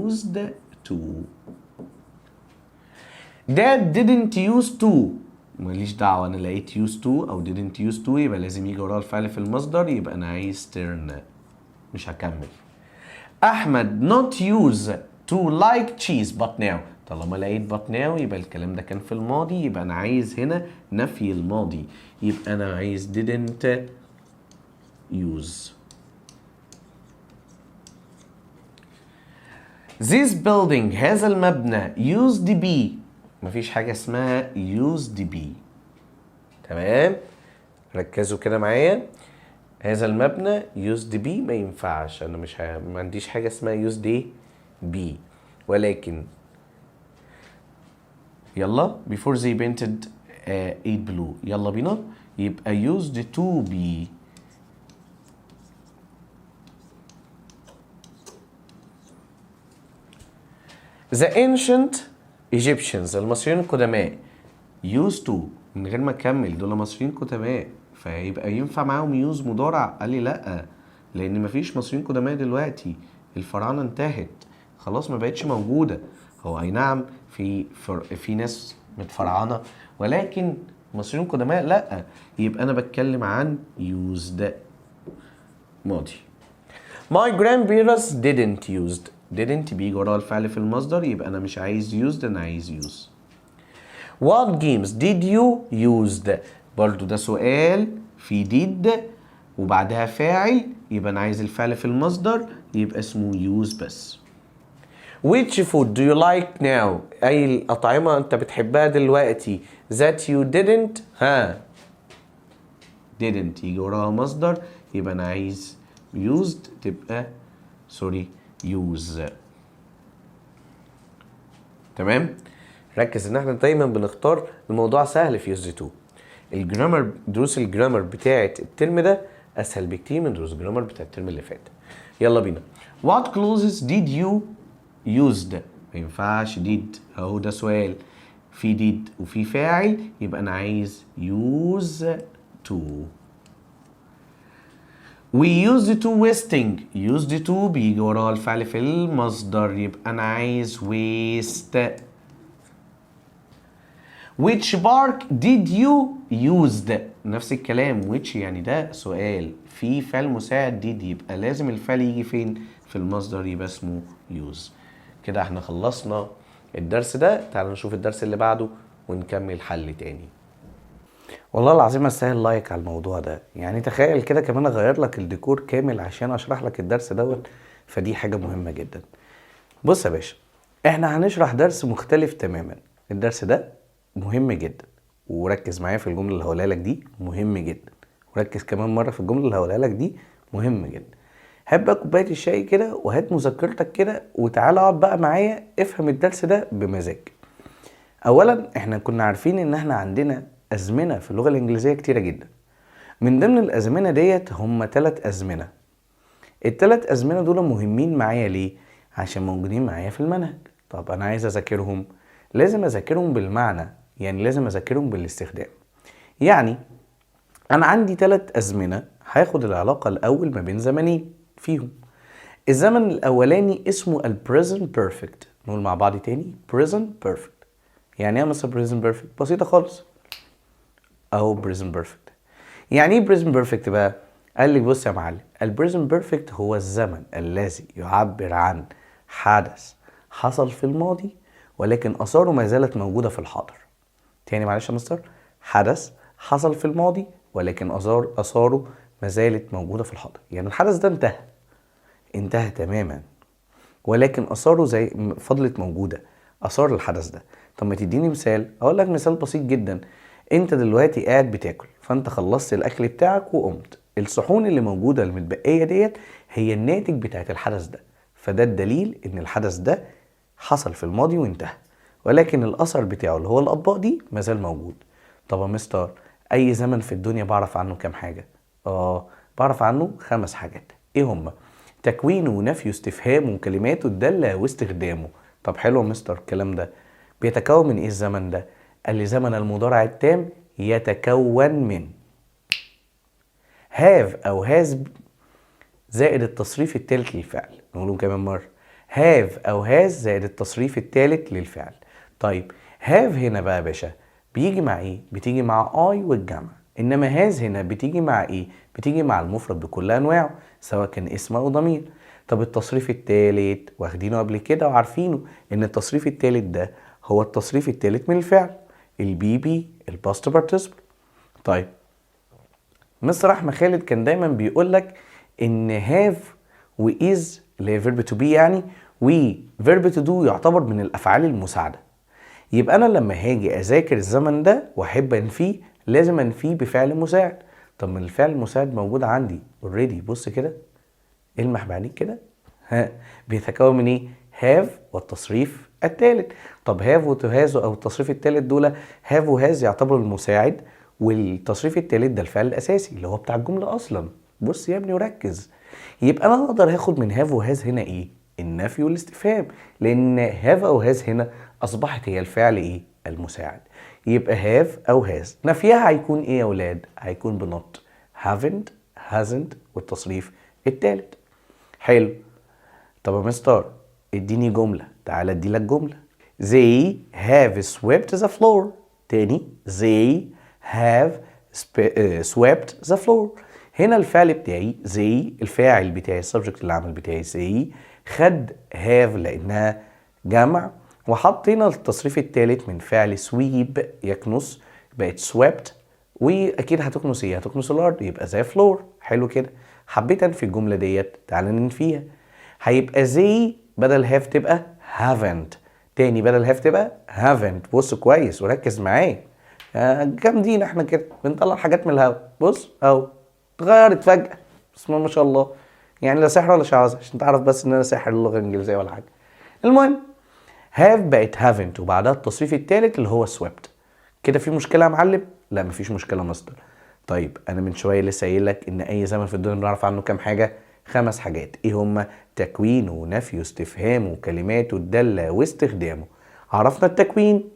used to. Dad didn't used to. ماليش دعوة، أنا لقيت used to أو didn't used to يبقى لازم يجي وراه الفعل في المصدر، يبقى أنا عايز turn، مش هكمل. أحمد not used to like cheese but now. طالما لقيت but now يبقى الكلام ده كان في الماضي، يبقى أنا عايز هنا نفي الماضي، يبقى أنا عايز didn't use. This building هذا المبنى used to be. مفيش حاجة اسمها used to be. تمام؟ ركزوا كده معايا. هذا المبنى used to be ما ينفعش، أنا ما عنديش حاجة اسمها used to be. ولكن يلا before they painted it blue. يلا بينا. يبقى used to be. The ancient Egyptians المصريين القدماء used to، من غير ما اكمل دول مصريين قدماء، فيبقى ينفع معاهم يوز مضارع؟ قال لي لا، لان مفيش مصريين قدماء دلوقتي، الفراعنه انتهت خلاص، ما بقتش موجوده. هو اي نعم في ناس متفرعنه، ولكن مصريين قدماء لا، يبقى انا بتكلم عن used ماضي. My grandparents didn't used. didn't بيجي وراه الفعل في المصدر، يبقى انا مش عايز used، انا عايز use. What games did you used؟ برضو ده سؤال في did وبعدها فاعل، يبقى انا عايز الفعل في المصدر، يبقى اسمه use بس. Which food do you like now؟ اي الاطعمه انت بتحبها دلوقتي that you didn't didn't يجي وراها مصدر، يبقى انا عايز used تبقى use. تمام؟ ركز ان احنا دايما بنختار الموضوع سهل في used to. الجرامر، دروس الجرامر بتاعت الترم ده اسهل بكتير من دروس الجرامر بتاعت الترم اللي فات. يلا بينا. What clauses did you used؟ ما ينفعش did، اهو ده سؤال في did وفي فاعل، يبقى انا عايز use to. We used to wasting، used to بيجي وراها الفعل في المصدر، يبقى انا عايز waste. Which park did you used؟ نفس الكلام، which يعني ده سؤال في فعل مساعد did، يبقى لازم الفعل يجي فين؟ في المصدر، يبقى اسمه use. كده احنا خلصنا الدرس ده. تعالوا نشوف الدرس اللي بعده ونكمل حل تاني. والله العظيم استاهل لايك على الموضوع ده. يعني تخيل كده كمان اغير لك الديكور كامل عشان اشرح لك الدرس دوت، فدي حاجة مهمة جدا. بص يا باشا، احنا هنشرح درس مختلف تماما. الدرس ده مهم جدا، وركز معايا في الجملة اللي هقولها لك دي، مهم جدا. وركز كمان مرة في الجملة اللي هقولها لك دي، مهم جدا. هات بقى كوباية الشاي كده وهات مذكرتك كده وتعالى اقعد بقى معايا افهم الدرس ده بمزاج. اولا احنا كنا عارفين ان احنا عندنا ازمنة في اللغة الانجليزية كتيرة جدا. من ضمن الازمنة ديت هم 3 ازمنة. ال3 ازمنة دول مهمين معايا ليه؟ عشان موجودين معايا في المنهج. طب انا عايز اذاكرهم، لازم اذاكرهم بالمعنى، يعني لازم اذاكرهم بالاستخدام. يعني انا عندي 3 ازمنة، هاخد العلاقة الاول ما بين زمنين فيهم. الزمن الاولاني اسمه البريزنت بيرفكت. نقول مع بعض تاني، present perfect. يعني ايه مثلا present perfect؟ بسيطة خالص اهو present perfect. يعني ايه present perfect بقى؟ قال لي بص يا معلم، البريزنت بيرفكت هو الزمن الذي يعبر عن حدث حصل في الماضي ولكن اثاره ما زالت موجودة في الحاضر. تاني معلش يا مستر، حدث حصل في الماضي ولكن اثاره ما زالت موجودة في الحاضر. يعني الحدث ده انتهى تماما، ولكن اثاره زي فضلت موجودة، اثار الحدث ده. طب ما تديني مثال؟ اقول لك مثال بسيط جدا. انت دلوقتي قاعد بتاكل، فانت خلصت الاكل بتاعك وقمت، الصحون اللي موجودة المتبقية ديت هي الناتج بتاعت الحدث ده، فده الدليل ان الحدث ده حصل في الماضي وانتهى، ولكن الاثر بتاعه اللي هو الاطباق دي مازال موجود. طب يا مستر، اي زمن في الدنيا بعرف عنه كام حاجة؟ بعرف عنه 5 حاجات. ايه هما؟ تكوينه ونفيه استفهام وكلماته الدالة واستخدامه. طب حلو يا مستر، الكلام ده بيتكون من ايه الزمن ده؟ قال لي زمن المضارع التام يتكون من have او has زائد التصريف الثالث للفعل. نقوله كمان مرة، have او has زائد التصريف الثالث للفعل. طيب have هنا بقى يا باشا بيجي مع ايه؟ بتيجي مع I والجمع. انما has هنا بتيجي مع ايه؟ بتيجي مع المفرد بكل انواعه سواء كان اسم او ضمير. طب التصريف الثالث واخدينه قبل كده وعارفينه ان التصريف الثالث ده هو التصريف الثالث من الفعل، البي بي، الباست بارتيسيبل. طيب مستر احمد خالد كان دايما بيقول لك ان have و is اللي هي verb to be يعني و verb to do يعتبر من الافعال المساعده. يبقى انا لما هاجي اذاكر الزمن ده واحب انفيه لازم انفيه بفعل مساعد. طب ما الفعل المساعد موجود عندي اوريدي، بص كده المح بعينيك كده، بيتكون من ايه؟ have والتصريف الثالث. طب have و to has او التصريف الثالث دول have و has يعتبروا المساعد، والتصريف الثالث ده الفعل الاساسي اللي هو بتاع الجمله اصلا. بص يا ابني وركز. يبقى انا اقدر هاخد من have و has هنا ايه؟ النفي والاستفهام، لان have او has هنا اصبحت هي الفعل ايه؟ المساعد. يبقى have او has نفيها هيكون ايه يا اولاد؟ هيكون بنوت، haven't، hasn't والتصريف الثالث. حلو. طب يا مستر اديني جملة، تعالى ادي لك جملة. They have swept the floor. تاني they have swept the floor. هنا الفعل بتاعي they، الفاعل بتاعي السبجكت العمل بتاعي they، خد have لانها جمع وحطينا التصريف الثالث من فعل sweep يكنس، بقت swept، واكيد هتكنس ايه؟ هتكنس الارض، يبقى زي فلور. حلو كده. حبيت انفي الجمله ديت، تعالى ننفيها. هيبقى زي بدل have تبقى haven't، تاني بدل have تبقى haven't. بص كويس وركز معايا، جامدين احنا كده بنطلع حاجات من الهوا. بص اهو اتغيرت فجاه، بسم الله ما شاء الله. يعني لا سحر ولا شعوذه عشان تعرف بس ان انا ساحر اللغه الانجليزيه ولا حاجه. المهم have بقت haven't وبعدها التصريف الثالث اللي هو swept. كده في مشكله يا معلم؟ لا مفيش مشكله يا مستر. طيب انا من شويه لسه قايل لك ان اي زمن في الدنيا بنعرف عنه كام حاجه؟ 5 حاجات. ايه هما؟ تكوينه ونفيه استفهامه وكلماته الداله واستخدامه. عرفنا التكوين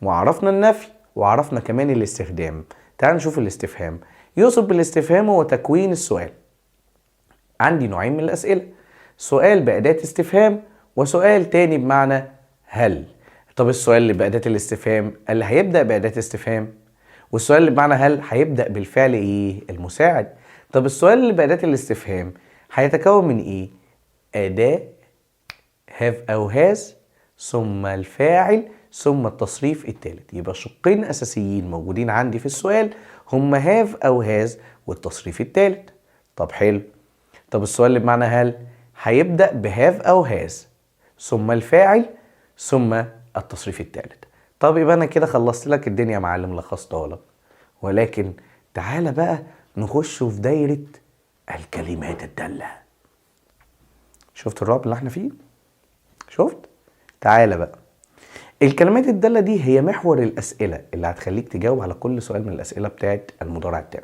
وعرفنا النفي وعرفنا كمان الاستخدام. تعال نشوف الاستفهام. يقصد بالاستفهام هو تكوين السؤال. عندي نوعين من الأسئلة، سؤال بأداة استفهام وسؤال تاني بمعنى هل. طب السؤال اللي بأداة الاستفهام اللي هيبدأ بأداة استفهام، والسؤال اللي بمعنى هل هيبدأ بالفعل ايه؟ المساعد. طب السؤال اللي بأداة الاستفهام هيتكون من ايه؟ أداة have أو has ثم الفاعل ثم التصريف الثالث. يبقى شقين أساسيين موجودين عندي في السؤال هما have أو has والتصريف الثالث. طب حلو. طب السؤال اللي بمعنى هل هيبدأ بهاف أو هاز ثم الفاعل ثم التصريف الثالث. طب يبقى أنا كده خلصت لك الدنيا يا معلم، لخصتها لك. ولكن تعالى بقى نخش في دايرة الكلمات الدالة. شفت الرعب اللي احنا فيه؟ شفت؟ تعالى بقى. الكلمات الدالة دي هي محور الأسئلة اللي هتخليك تجاوب على كل سؤال من الأسئلة بتاعت المضارع التام.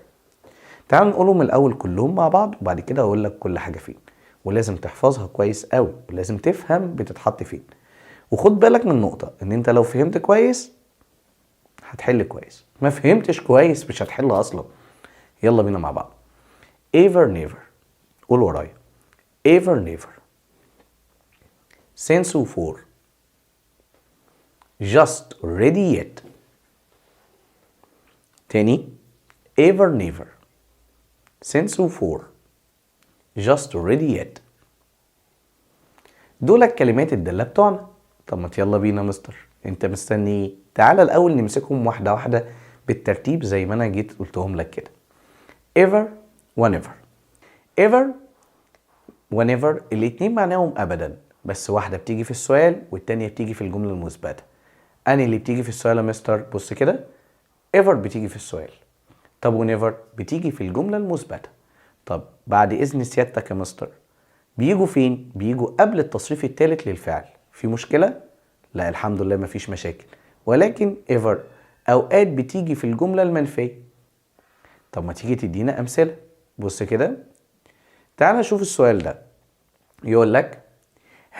تعال نقولهم الأول كلهم مع بعض وبعد كده أقول لك كل حاجة فين، ولازم تحفظها كويس قوي ولازم تفهم بتتحط فين. وخد بالك من نقطة، إن أنت لو فهمت كويس هتحل كويس، ما فهمتش كويس مش هتحل أصلا. يلا بينا مع بعض. ever never، قول ورايا. ever never، since before، just ready yet. تاني ever never، since before، just ready yet. دول الكلمات الدالة بتوعنا. طب ما يلا بينا مستر، انت مستني ايه؟ تعالى الاول نمسكهم واحدة واحدة بالترتيب زي ما انا جيت قلتهم لك كده. ever whenever. ever whenever الاتنين معناهم ابدا، بس واحدة بتيجي في السؤال والتانية بتيجي في الجملة المثبتة. انا اللي بتيجي في السؤال يا مستر بص كده، ever بتيجي في السؤال. طب whenever بتيجي في الجملة المثبتة. طب بعد اذن سيادتك يا مستر بيجوا فين؟ بيجوا قبل التصريف الثالث للفعل. في مشكلة؟ لا الحمد لله مفيش مشاكل. ولكن ever اوقات بتيجي في الجملة المنفية. طب ما تيجي تدينا امثلة. بص كده، تعال نشوف السؤال ده. يقول لك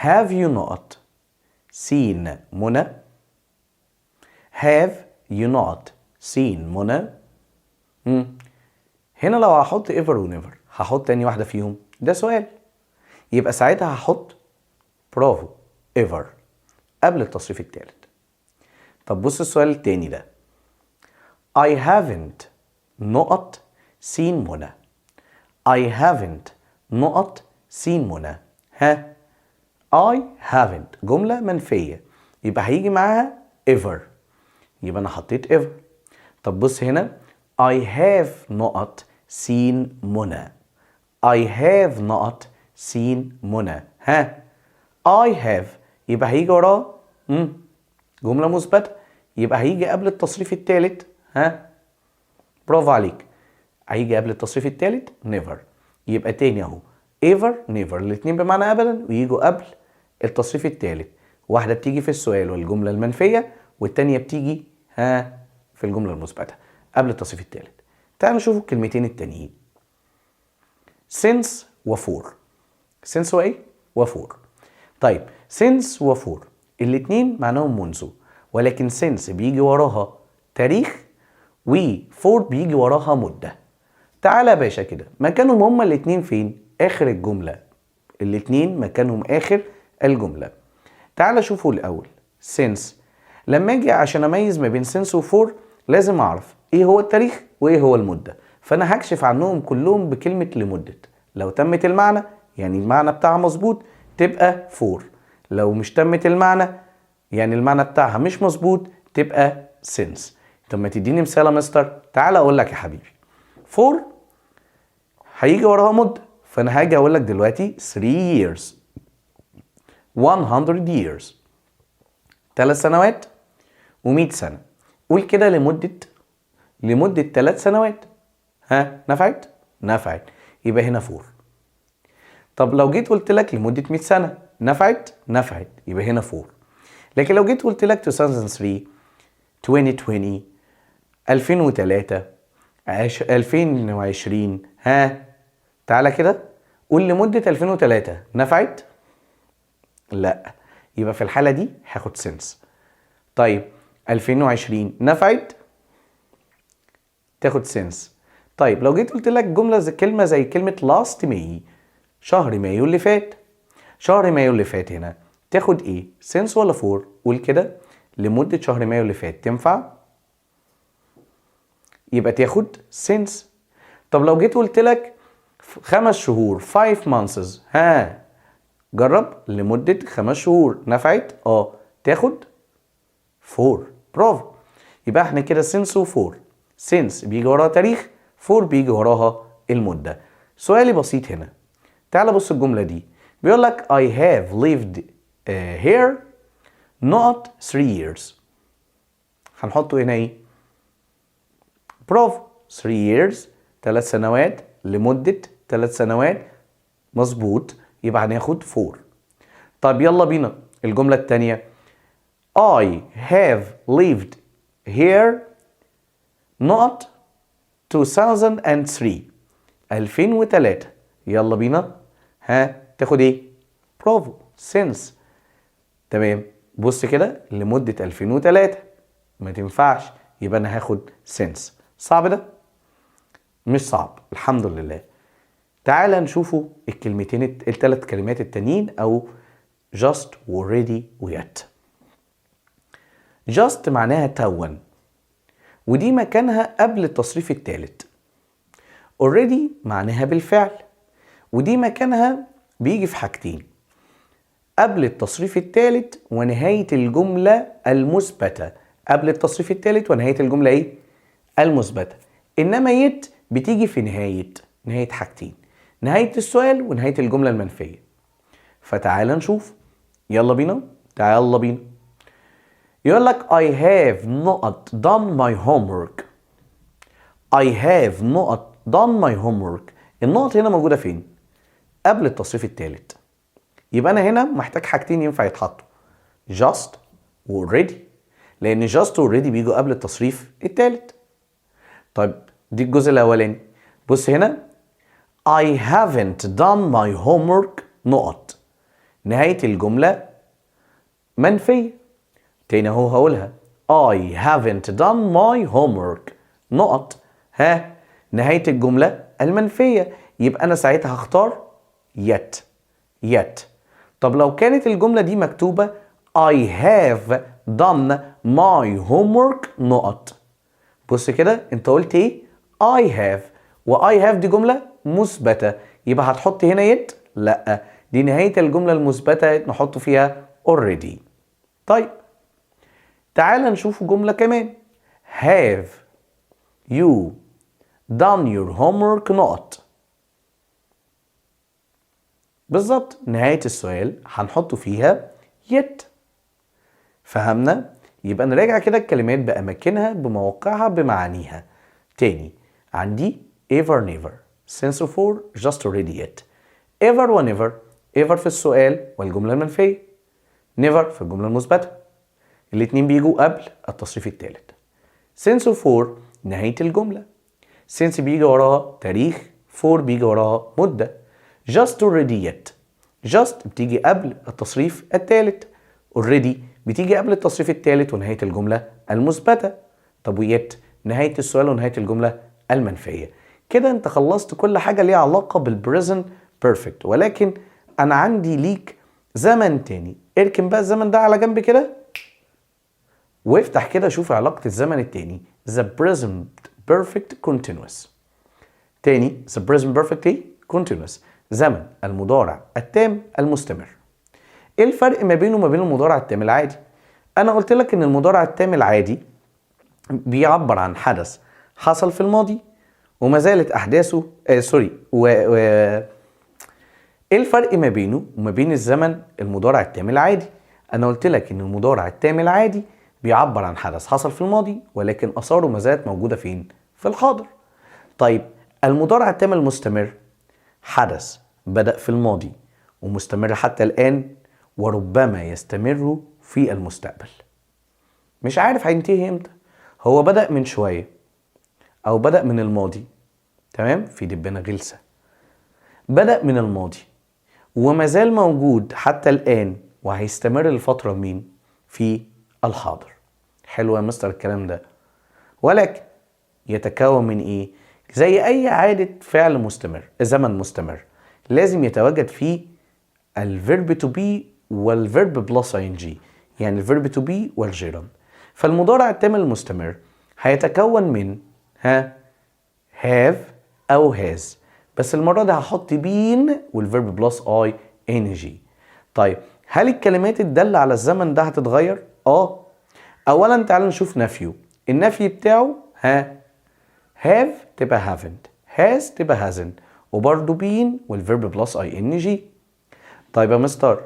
have you not seen منى؟ have you not seen منى؟ هنا لو هحط ever و never هحط تاني واحدة فيهم، ده سؤال، يبقى ساعتها هحط برافو ever قبل التصريف الثالث. طب بص السؤال التاني ده، I haven't not seen منى. I haven't not seen منى. ها؟ I haven't جملة منفية يبقى هيجي معاها ever، يبقى أنا حطيت ever. طب بص هنا I have not seen منى. I have not seen منى. ها؟ I have يبقى هيجي وراه جملة مثبتة، يبقى هيجي قبل التصريف الثالث. ها؟ برافو عليك، هيجي قبل التصريف الثالث never. يبقى تاني اهو ever never الاتنين بمعنى ابدا ويجوا قبل التصريف الثالث. واحدة بتيجي في السؤال والجملة المنفية والتانية بتيجي في الجملة المثبتة قبل التصريف الثالث. تعالوا نشوف الكلمتين التانيين. since و for. since وايه؟ وفور. طيب since وفور الاتنين معناهم منذ، ولكن since بيجي وراها تاريخ وفور بيجي وراها مدة. تعالى يا باشا كده، مكانهم هما الاتنين فين؟ آخر الجملة. الاتنين مكانهم آخر الجملة. تعالى شوفوا الأول since. لما اجي عشان اميز ما بين since وفور لازم اعرف ايه هو التاريخ وايه هو المدة، فانا هكشف عنهم كلهم بكلمة لمدة. لو تمت المعنى يعني المعنى بتاعها مظبوط تبقى فور، لو مش تمت المعنى يعني المعنى بتاعها مش مظبوط تبقى since. طب ما تديني مثال يا مستر؟ تعالى اقول لك يا حبيبي. فور هيجي وراها مدة، فانا هاجي اقول لك دلوقتي 3 years 100 years 3 سنوات و100 سنة. قول كده لمدة 3 سنوات. ها؟ نفعت؟ نفعت، يبقى هنا فور. طب لو جيت قلت لك لمدة 100 سنة نفعت؟ نفعت، يبقى هنا فور. لكن لو جيت قلت لك 2003 2020 2003 2020. ها تعالى كده قول لمدة 2003 نفعت؟ لا، يبقى في الحالة دي هاخد سنس. طيب 2020 نفعت؟ تاخد سنس. طيب لو جيت قلت لك جملة زي كلمة زي كلمة last May، شهر مايو اللي فات، شهر مايو اللي فات هنا تاخد ايه؟ سنس ولا فور؟ قول كده لمدة شهر مايو اللي فات تنفع؟ يبقى تاخد سنس. طب لو جيت قلت لك 5 شهور 5 months، ها جرب لمدة 5 شهور نفعت؟ تاخد 4. برافو. يبقى احنا كده سنس و4. سنس بيجي وراها تاريخ، 4 بيجي وراها المدة. سؤالي بسيط هنا، تعال بص الجملة دي، بيقول لك I have lived here not 3 years. هنحطه هنا ايه؟ برافو، 3 years 3 سنوات، لمدة 3 سنوات، مظبوط. يبقى هناخد 4. طب يلا بينا الجملة التانية، I have lived here not 2003. 2003. يلا بينا، ها تاخد ايه؟ برافو، since. تمام، بص كده لمدة 2003 ما تنفعش، يبقى انا هاخد since. صعب ده؟ مش صعب الحمد لله. تعال نشوفوا الكلمتين الثلاث كلمات التانيين او just already و yet. just معناها توا، ودي مكانها قبل التصريف الثالث. already معناها بالفعل، ودي مكانها بيجي في حاجتين، قبل التصريف الثالث ونهاية الجملة المثبتة. قبل التصريف الثالث ونهاية الجملة ايه؟ المثبتة. انما يت بتيجي في نهاية حاجتين، نهاية السؤال ونهاية الجملة المنفية. فتعال نشوف، يلا بينا، تعال بينا. يقول لك I have not done my homework. I have not done my homework. النقط هنا موجودة فين؟ قبل التصريف الثالث. يبقى أنا هنا محتاج حاجتين ينفع يتحطوا، just و already، لأن just و already بيجوا قبل التصريف الثالث. طيب دي الجزء الأولاني. بص هنا I haven't done my homework نقط، نهاية الجملة منفية. تاني اهو هقولها I haven't done my homework نقط، ها نهاية الجملة المنفية. يبقى أنا ساعتها هختار yet. طب لو كانت الجملة دي مكتوبة I have done my homework نقط، بص كده انت قلت ايه؟ I have، و I have دي جملة مثبتة، يبقى هتحط هنا yet؟ لا، دي نهاية الجملة المثبتة نحط فيها already. طيب تعال نشوف جملة كمان، have you done your homework نقط. بالظبط، نهاية السؤال هنحط فيها yet. فهمنا؟ يبقى نراجع كده الكلمات بأماكنها بمواقعها بمعانيها. تاني عندي ever never، since for just already yet، ever و never. ever في السؤال والجملة المنفية، never في الجملة المثبتة. الاتنين بيجوا قبل التصريف الثالث. since و for نهاية الجملة، since بيجي وراها تاريخ، for بيجي وراها مدة. just already yet، just بتيجي قبل التصريف الثالث، already بتيجي قبل التصريف الثالث ونهاية الجملة المثبتة. طب ويت نهاية السؤال ونهاية الجملة المنفية. كده انت خلصت كل حاجة ليها علاقة بالبريزنت بيرفكت، ولكن انا عندي ليك زمن تاني. اركن بقى الزمن ده على جنب كده وافتح كده شوف علاقة الزمن التاني، the present perfect continuous. تاني the present perfect continuous، زمن المضارع التام المستمر. ايه الفرق ما بينه وما بين المضارع التام العادي؟ انا قلت لك ان المضارع التام العادي بيعبر عن حدث حصل في الماضي وما زالت احداثه ايه الفرق ما بينه وما بين الزمن المضارع التام العادي؟ انا قلت لك ان المضارع التام العادي بيعبر عن حدث حصل في الماضي ولكن اثاره ما زالت موجوده فين؟ في الحاضر. طيب المضارع التام المستمر حدث بدأ في الماضي ومستمر حتى الآن وربما يستمر في المستقبل. مش عارف هينتهي امتى، هو بدأ من شوية او بدأ من الماضي. تمام، في دبانة غلسة. بدأ من الماضي وما زال موجود حتى الآن وهيستمر لفترة مين؟ في الحاضر. حلو يا مستر الكلام ده. ولكن يتكون من ايه؟ زي اي عادة فعل مستمر، زمن مستمر، لازم يتواجد فيه الفيرب تو بي والفيرب بلس اي ان جي، يعني الفيرب تو بي والجيران. فالمضارع التام المستمر هيتكون من have او has، بس المرة دي هحط been والفيرب بلس اي ان جي. طيب هل الكلمات الدالة على الزمن ده هتتغير؟ اولا تعالوا نشوف نفيه. النفي بتاعه have تبقى haven't، has تبقى hasn't، وبرضه been والفيرب بلس اي ان جي. طيب يا مستر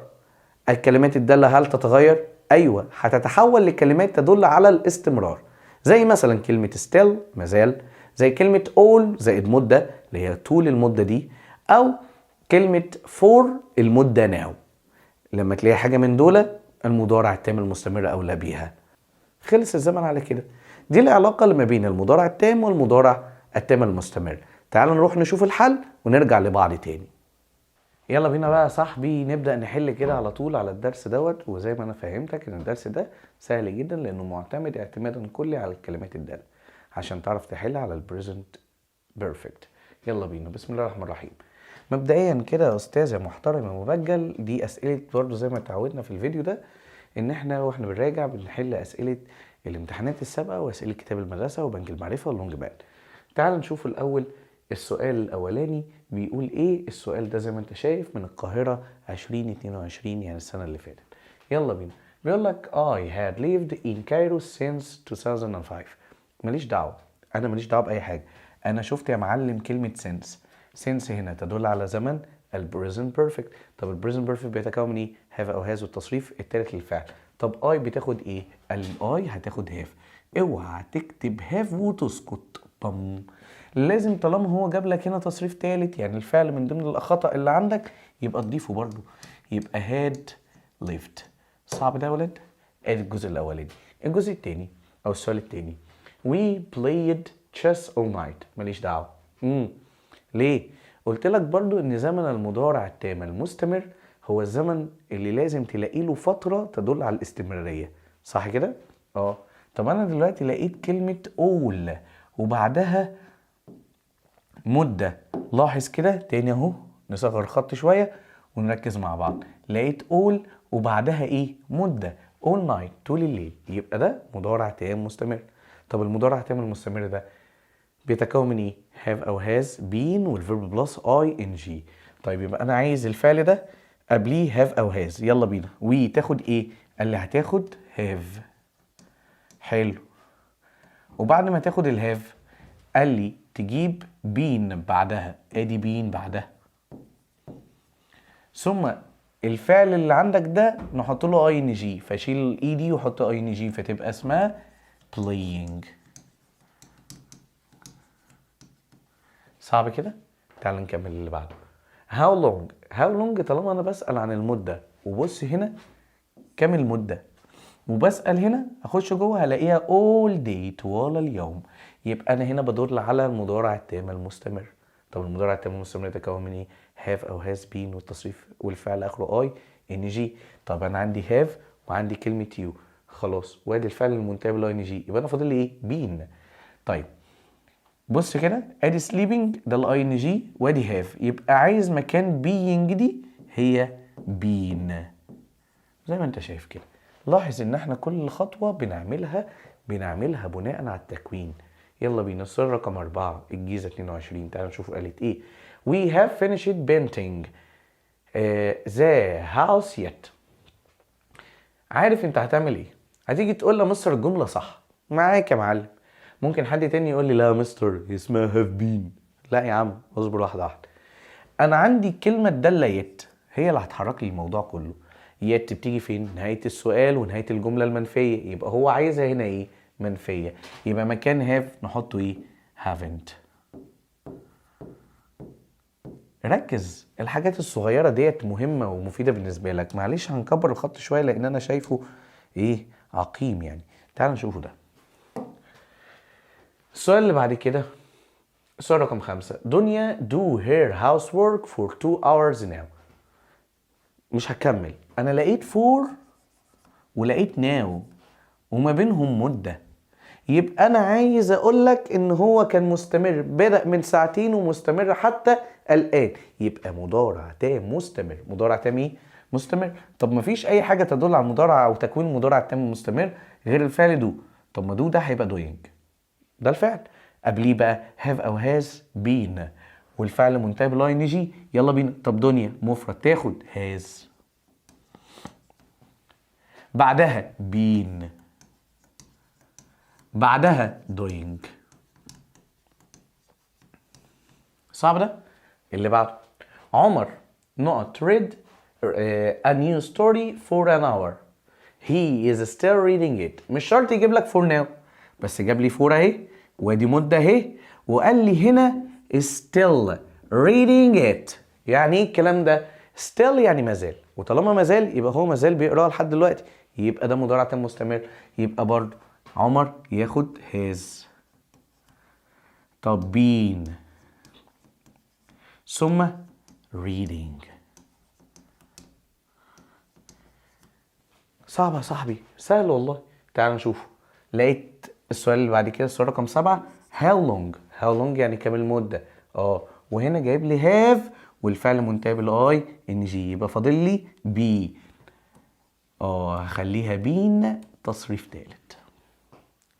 الكلمات الدالة هل تتغير؟ ايوه، هتتحول لكلمات تدل على الاستمرار، زي مثلا كلمة still مازال، زي كلمة all زائد مدة اللي هي طول المدة دي، او كلمة for المدة now. لما تلاقي حاجة من دول المضارع التام المستمر اولى بيها. خلص الزمن على كده. دي العلاقة اللي ما بين المضارع التام والمضارع التام المستمر. تعالوا نروح نشوف الحل ونرجع لبعض تاني. يلا بينا بقى يا صاحبي نبدأ نحل كده على طول على الدرس دوت. وزي ما انا فهمتك ان الدرس ده سهل جدا لانه معتمد اعتمادا كلي على الكلمات الدالة عشان تعرف تحل على البريزنت بيرفكت. يلا بينا، بسم الله الرحمن الرحيم. مبدئيا كده يا استاذ يا محترم يا مبجل، دي اسئله برضو زي ما اتعودنا في الفيديو ده ان احنا واحنا بنراجع بنحل اسئله الامتحانات السابقه واسئله كتاب المدرسه وبنك المعرفه واللونج مان. تعال نشوف الاول السؤال الاولاني بيقول ايه. السؤال ده زي ما انت شايف من القاهره 2022 يعني السنه اللي فاتت. يلا بينا. بيقول لك I had lived in Cairo since 2005. ماليش دعوه، انا ماليش دعوه باي حاجه. انا شفت يا معلم كلمه since هنا تدل على زمن البريزنت بيرفكت. طب البريزنت بيرفكت بيتكون من ايه؟ have او has والتصريف الثالث للفعل. طب اي بتاخد ايه؟ الاي هتاخد هاف. اوعى تكتب هاف وتسكت. لازم طالما هو جاب لك هنا تصريف ثالث يعني الفعل من ضمن الخطأ اللي عندك يبقى تضيفه برضو. يبقى had lived. صعب ده يا ولد؟ ادي الجزء الاولاني. الجزء الثاني او السؤال الثاني we played chess all night. ماليش دعوه. ليه؟ قلت لك برضو ان زمن المضارع التام المستمر هو الزمن اللي لازم تلاقي له فترة تدل على الاستمرارية. صح كده؟ طب انا دلوقتي لقيت كلمة all وبعدها مدة. لاحظ كده تاني اهو، نصغر الخط شوية ونركز مع بعض. لقيت all وبعدها ايه؟ مدة all night طول الليل، يبقى ده مضارع تام مستمر. طب المضارع التام المستمر ده بيتكون من ايه؟ have او has been والفيرب بلس اي ان جي. طيب يبقى انا عايز الفعل ده قبليه have او has. يلا بينا. وتاخد ايه؟ قال لي هتاخد have. حلو. وبعد ما تاخد الهاف قال لي تجيب been بعدها. ادي been بعدها. ثم الفعل اللي عندك ده نحط له اي ان جي، فشيل الاي دي وحط اي ان جي فتبقى اسمها playing. صعب كده؟ تعال نكمل اللي بعده. how long طالما انا بسأل عن المدة. وبص هنا كام المدة، وبسأل هنا اخش جوه هلاقيها all day طوال اليوم. يبقى انا هنا بدل على المضارع التام المستمر. طب المضارع التام المستمر يتكون من ايه؟ have او has been والتصريف والفعل اخره اي ان جي. طب انا عندي have وعندي كلمة you خلاص، وادي الفعل المنتهي بالاي ان جي، يبقى انا فاضل لي ايه؟ been. طيب بص كده ادي sleeping ده الاي ان جي وادي have، يبقى عايز مكان being دي هي been زي ما انت شايف كده. لاحظ ان احنا كل خطوة بنعملها بناء على التكوين. يلا بينا. السؤال رقم 4 الجيزة 22. تعالوا نشوف قالت ايه. we have finished painting the house yet. عارف انت هتعمل ايه؟ هتيجي تقول له مستر الجملة صح معاك يا معلم. ممكن حد تاني يقول لي لا يا مستر اسمها have been. لا يا عم اصبر واحدة واحدة. انا عندي كلمة دالة yet هي اللي هتحرك لي الموضوع كله. yet بتيجي فين؟ نهاية السؤال ونهاية الجملة المنفية، يبقى هو عايزها هنا ايه؟ منفية. يبقى مكان have نحطه ايه؟ haven't. ركز، الحاجات الصغيرة ديت مهمة ومفيدة بالنسبة لك. معلش هنكبر الخط شوية لان انا شايفه ايه؟ عقيم يعني. تعال نشوفه ده. السؤال اللي بعد كده السؤال رقم 5. دنيا do her housework for 2 hours now. مش هكمل، انا لقيت for ولقيت now وما بينهم مدة، يبقى انا عايز اقول لك ان هو كان مستمر، بدأ من ساعتين ومستمر حتى الآن، يبقى مضارع تام مستمر. مضارع تام ايه؟ مستمر. طب ما فيش اي حاجة تدل على المضارع او تكوين المضارع التام المستمر غير الفعل do. طب ما do ده هيبقى doing، ده الفعل. قبليه بقى have او has been، والفعل منتهي بالاي ان جي. يلا بينا. طب دنيا مفرد تاخد has، بعدها been، بعدها doing. صعب ده؟ اللي بعده عمر not read a new story for an hour. He is still reading it. مش شرط يجيب لك for now، بس جاب لي for اهي وادي مدة اهي، وقال لي هنا still reading it. يعني ايه الكلام ده؟ still يعني مازال، وطالما مازال يبقى هو مازال بيقراها لحد دلوقتي، يبقى ده مضارع تام مستمر. يبقى برضه عمر ياخد his. طب been ثم reading. صعب يا صاحبي؟ سهل والله. تعال نشوفه. لقيت السؤال اللي بعد كده السؤال رقم 7. how long. how long يعني كام المدة. وهنا جايب لي have والفعل منتهي بالاي ان جي، يبقى فاضل لي بي. هخليها بين تصريف تالت.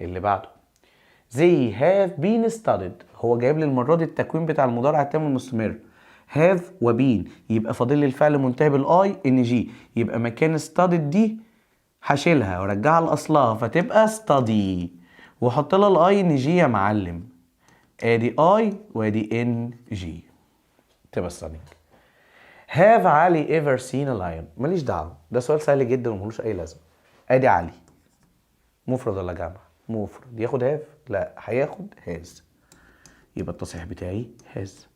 اللي بعده they have been studied. هو جايب لي المرة دي التكوين بتاع المضارع التام المستمر have وبين، يبقى فاضل لي الفعل منتهي بالاي ان جي، يبقى مكان studied دي هشيلها وارجعها لاصلها فتبقى study، واحط لها الاي ان جي يا معلم. ادي اي وادي ان جي تبقى studying. have علي ever seen a lion. ماليش دعوه، ده سؤال سهل جدا وملوش اي لازمه. ادي علي مفرد ولا جمع؟ مفرد، ياخد هاف؟ لا، هياخد هاز، يبقى التصحيح بتاعي هاز.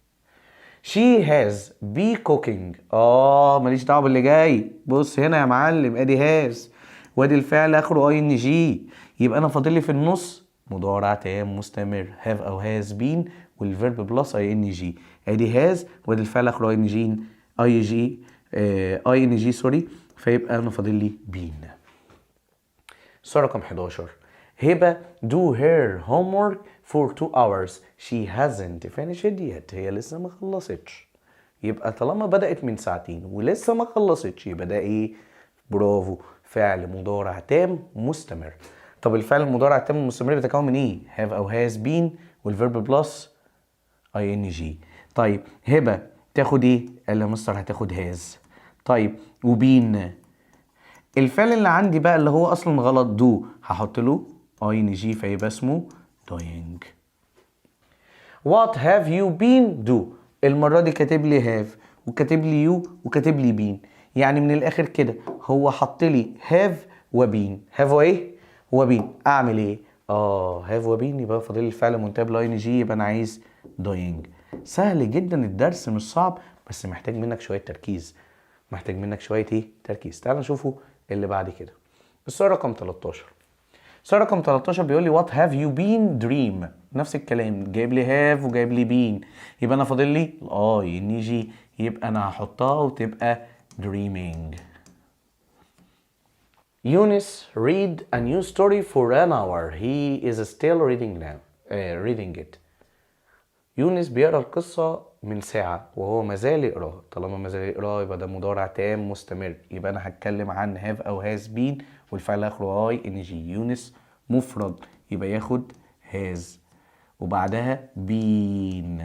she has be cooking. ماليش دعوه باللي جاي. بص هنا يا معلم، ادي هاز وادي الفعل اخره اي ان جي، يبقى انا فاضل لي في النص مضارع تام مستمر have او has been والفيرب بلس اي ان جي. ادي هاز وادي الفعل اخره اي ان جي، اي ان جي سوري، فيبقى انا فاضل لي been. سؤال رقم 11. هبة do her homework for 2 hours. She hasn't finished yet. هي لسه ما خلصتش. يبقى طالما بدأت من ساعتين ولسه ما خلصتش يبقى ده ايه؟ برافو، فعل مضارع تام مستمر. طب الفعل المضارع التام المستمر بيتكون من ايه؟ have او has been والفيرب بلس اي ان جي. طيب هبة تاخد ايه؟ قال يا مستر هتاخد has. طيب وبين الفعل اللي عندي بقى اللي هو اصلا غلط دو، هحط له اي ان جي فيبقى اسمه doing. what have you been do. المره دي كاتب لي have وكاتب لي يو وكاتب لي been، يعني من الاخر كده هو حط لي have وبين. have وايه وبين، اعمل ايه؟ have وبين، يبقى فاضل لي الفعل منتهي بالاي ان جي، يبقى انا عايز doing. سهل جدا الدرس مش صعب، بس محتاج منك شويه تركيز، محتاج منك شويه تركيز. تعال نشوفه اللي بعد كده. السؤال رقم 13. السؤال رقم 13 بيقول لي what have you been dream. نفس الكلام، جايب لي have وجايب لي been، يبقى انا فاضل لي الاي ان جي، يبقى انا هحطها وتبقى dreaming. Eunice read a new story for an hour. He is still reading now. reading it. يونس بيقرا القصة من ساعة وهو مازال يقراها. طالما مازال يقراها يبقى ده مضارع تام مستمر، يبقى أنا هتكلم عن have أو has been والفعل آخره اي ان جي. يونس مفرد يبقى ياخد has وبعدها been،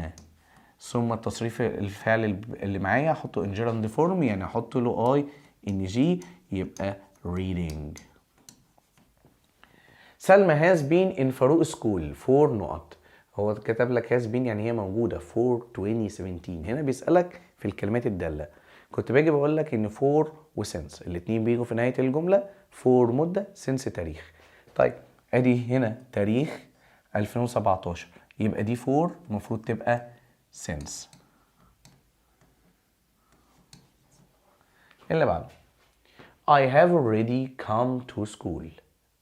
ثم التصريف الفعل اللي معايا أحطه in gerund form، يعني أحط له اي ان جي يبقى reading. سلمى has been in فاروق school for نقط. هو كتب لك has been يعني هي موجودة for 2017. هنا بيسألك في الكلمات الدالة. كنت باجي بقول لك ان for و since الاتنين بيجوا في نهاية الجملة. for مدة، since تاريخ. طيب ادي هنا تاريخ 2017، يبقى دي for المفروض تبقى since. اللي بعده I have already come to school.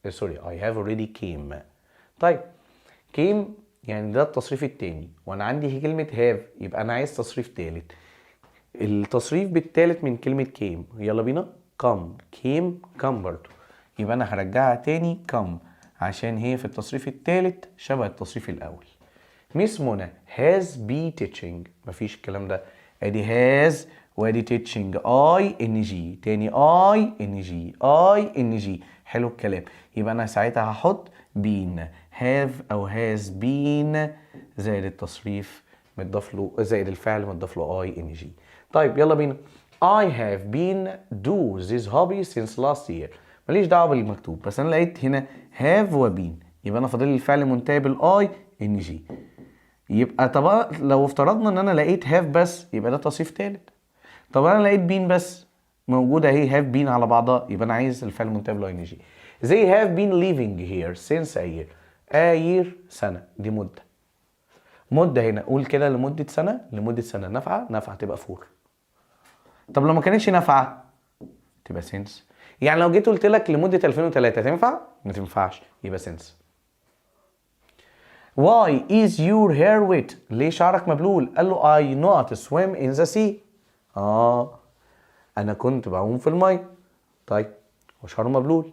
I have already came. طيب came يعني ده التصريف التاني، وانا عندي كلمة have يبقى انا عايز تصريف تالت. التصريف بالتالت من كلمة came، يلا بينا. came برضو، يبقى انا هرجعها تاني come عشان هي في التصريف التالت شبه التصريف الاول. ميس منى has been teaching، مفيش الكلام ده، ادي has وادي teaching ing تاني ing حلو الكلام. يبقى انا ساعتها هحط been have او has been زائد التصريف متضاف له زائد الفعل متضاف له ing. طيب يلا بينا. I have been do this hobby since last year، ماليش دعوه بالمكتوب، بس انا لقيت هنا have وبين، يبقى انا فاضل لي الفعل منتهي بالاي ان جي. يبقى طب لو افترضنا ان انا لقيت have بس يبقى ده تصريف تالت. طب انا لقيت بين بس موجوده اهي have been على بعضها، يبقى انا عايز الفعل منتهي بالاي ان جي. They have been living here since a year. a year سنه، دي مده هنا قول كده لمده سنه نافعه تبقى فور. طب لو ما كانتش نافعه تبقى سنس. يعني لو جيت قلت لك لمده 2003 تنفع؟ ما تنفعش، يبقى سنس. Why is your hair wet؟ ليه شعرك مبلول؟ قال له I not swim in the sea. انا كنت بعوم في الميه. طيب وشعره مبلول،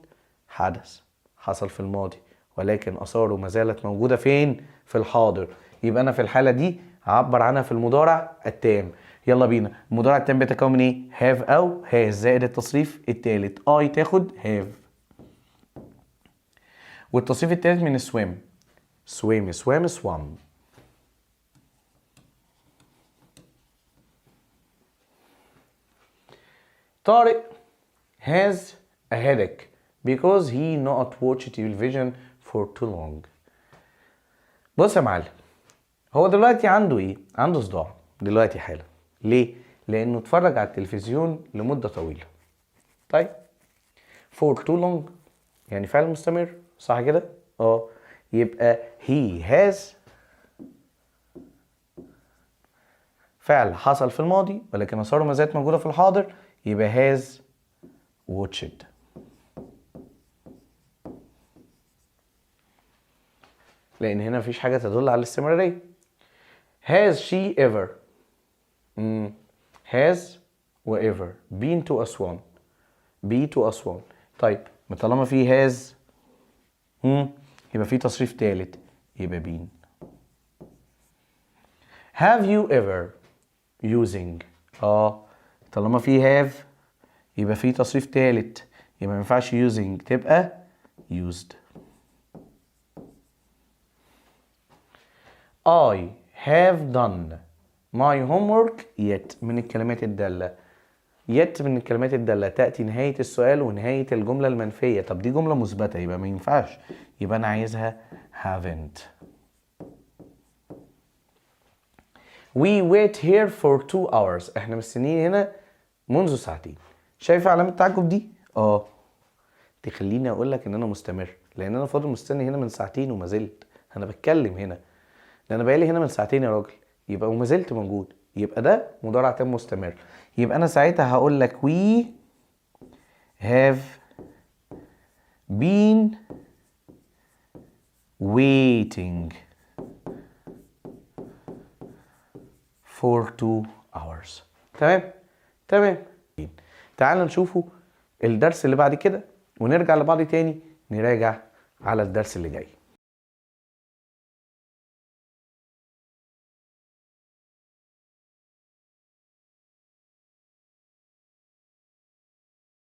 حدث حصل في الماضي ولكن اثاره ما زالت موجوده فين؟ في الحاضر. يبقى انا في الحاله دي هعبر عنها في المضارع التام. يلا بينا. المضارع التام بيتكون من ايه؟ have او has زائد التصريف التالت I تاخد have، والتصريف التالت من swim swam. طارق has a headache because he not watched television for too long. بص يا معلم، هو دلوقتي عنده ايه؟ عنده صداع دلوقتي حالا. ليه؟ لانه اتفرج على التلفزيون لمدة طويلة. طيب for too long يعني فعل مستمر صح كده؟ يبقى he has فعل حصل في الماضي ولكن اثاره ما زالت موجودة في الحاضر، يبقى has watched. لان هنا مفيش حاجة تدل على الاستمرارية. has she ever has و ever been to Aswan to Aswan. طيب ما طالما في has يبقى في تصريف تالت يبقى been. have you ever using طالما في have يبقى في تصريف تالت يبقى ما ينفعش using تبقى used. I have done my homework yet من الكلمات الدالة. yet من الكلمات الدالة تأتي نهاية السؤال ونهاية الجملة المنفية. طب دي جملة مثبتة يبقى ما ينفعش، يبقى أنا عايزها haven't. We wait here for 2 hours. احنا مستنيين هنا منذ ساعتين. شايف علامة التعجب دي؟ تخليني اقول لك ان انا مستمر، لان انا فاضل مستني هنا من ساعتين وما زلت. انا بتكلم هنا لان انا بقالي هنا من ساعتين يا راجل، يبقى وما زلت موجود، يبقى ده مضارع تام مستمر. يبقى انا ساعتها هقول لك we have been waiting for 2 hours. تمام. تعالوا نشوفوا الدرس اللي بعد كده ونرجع لبعض تاني نراجع على الدرس اللي جاي.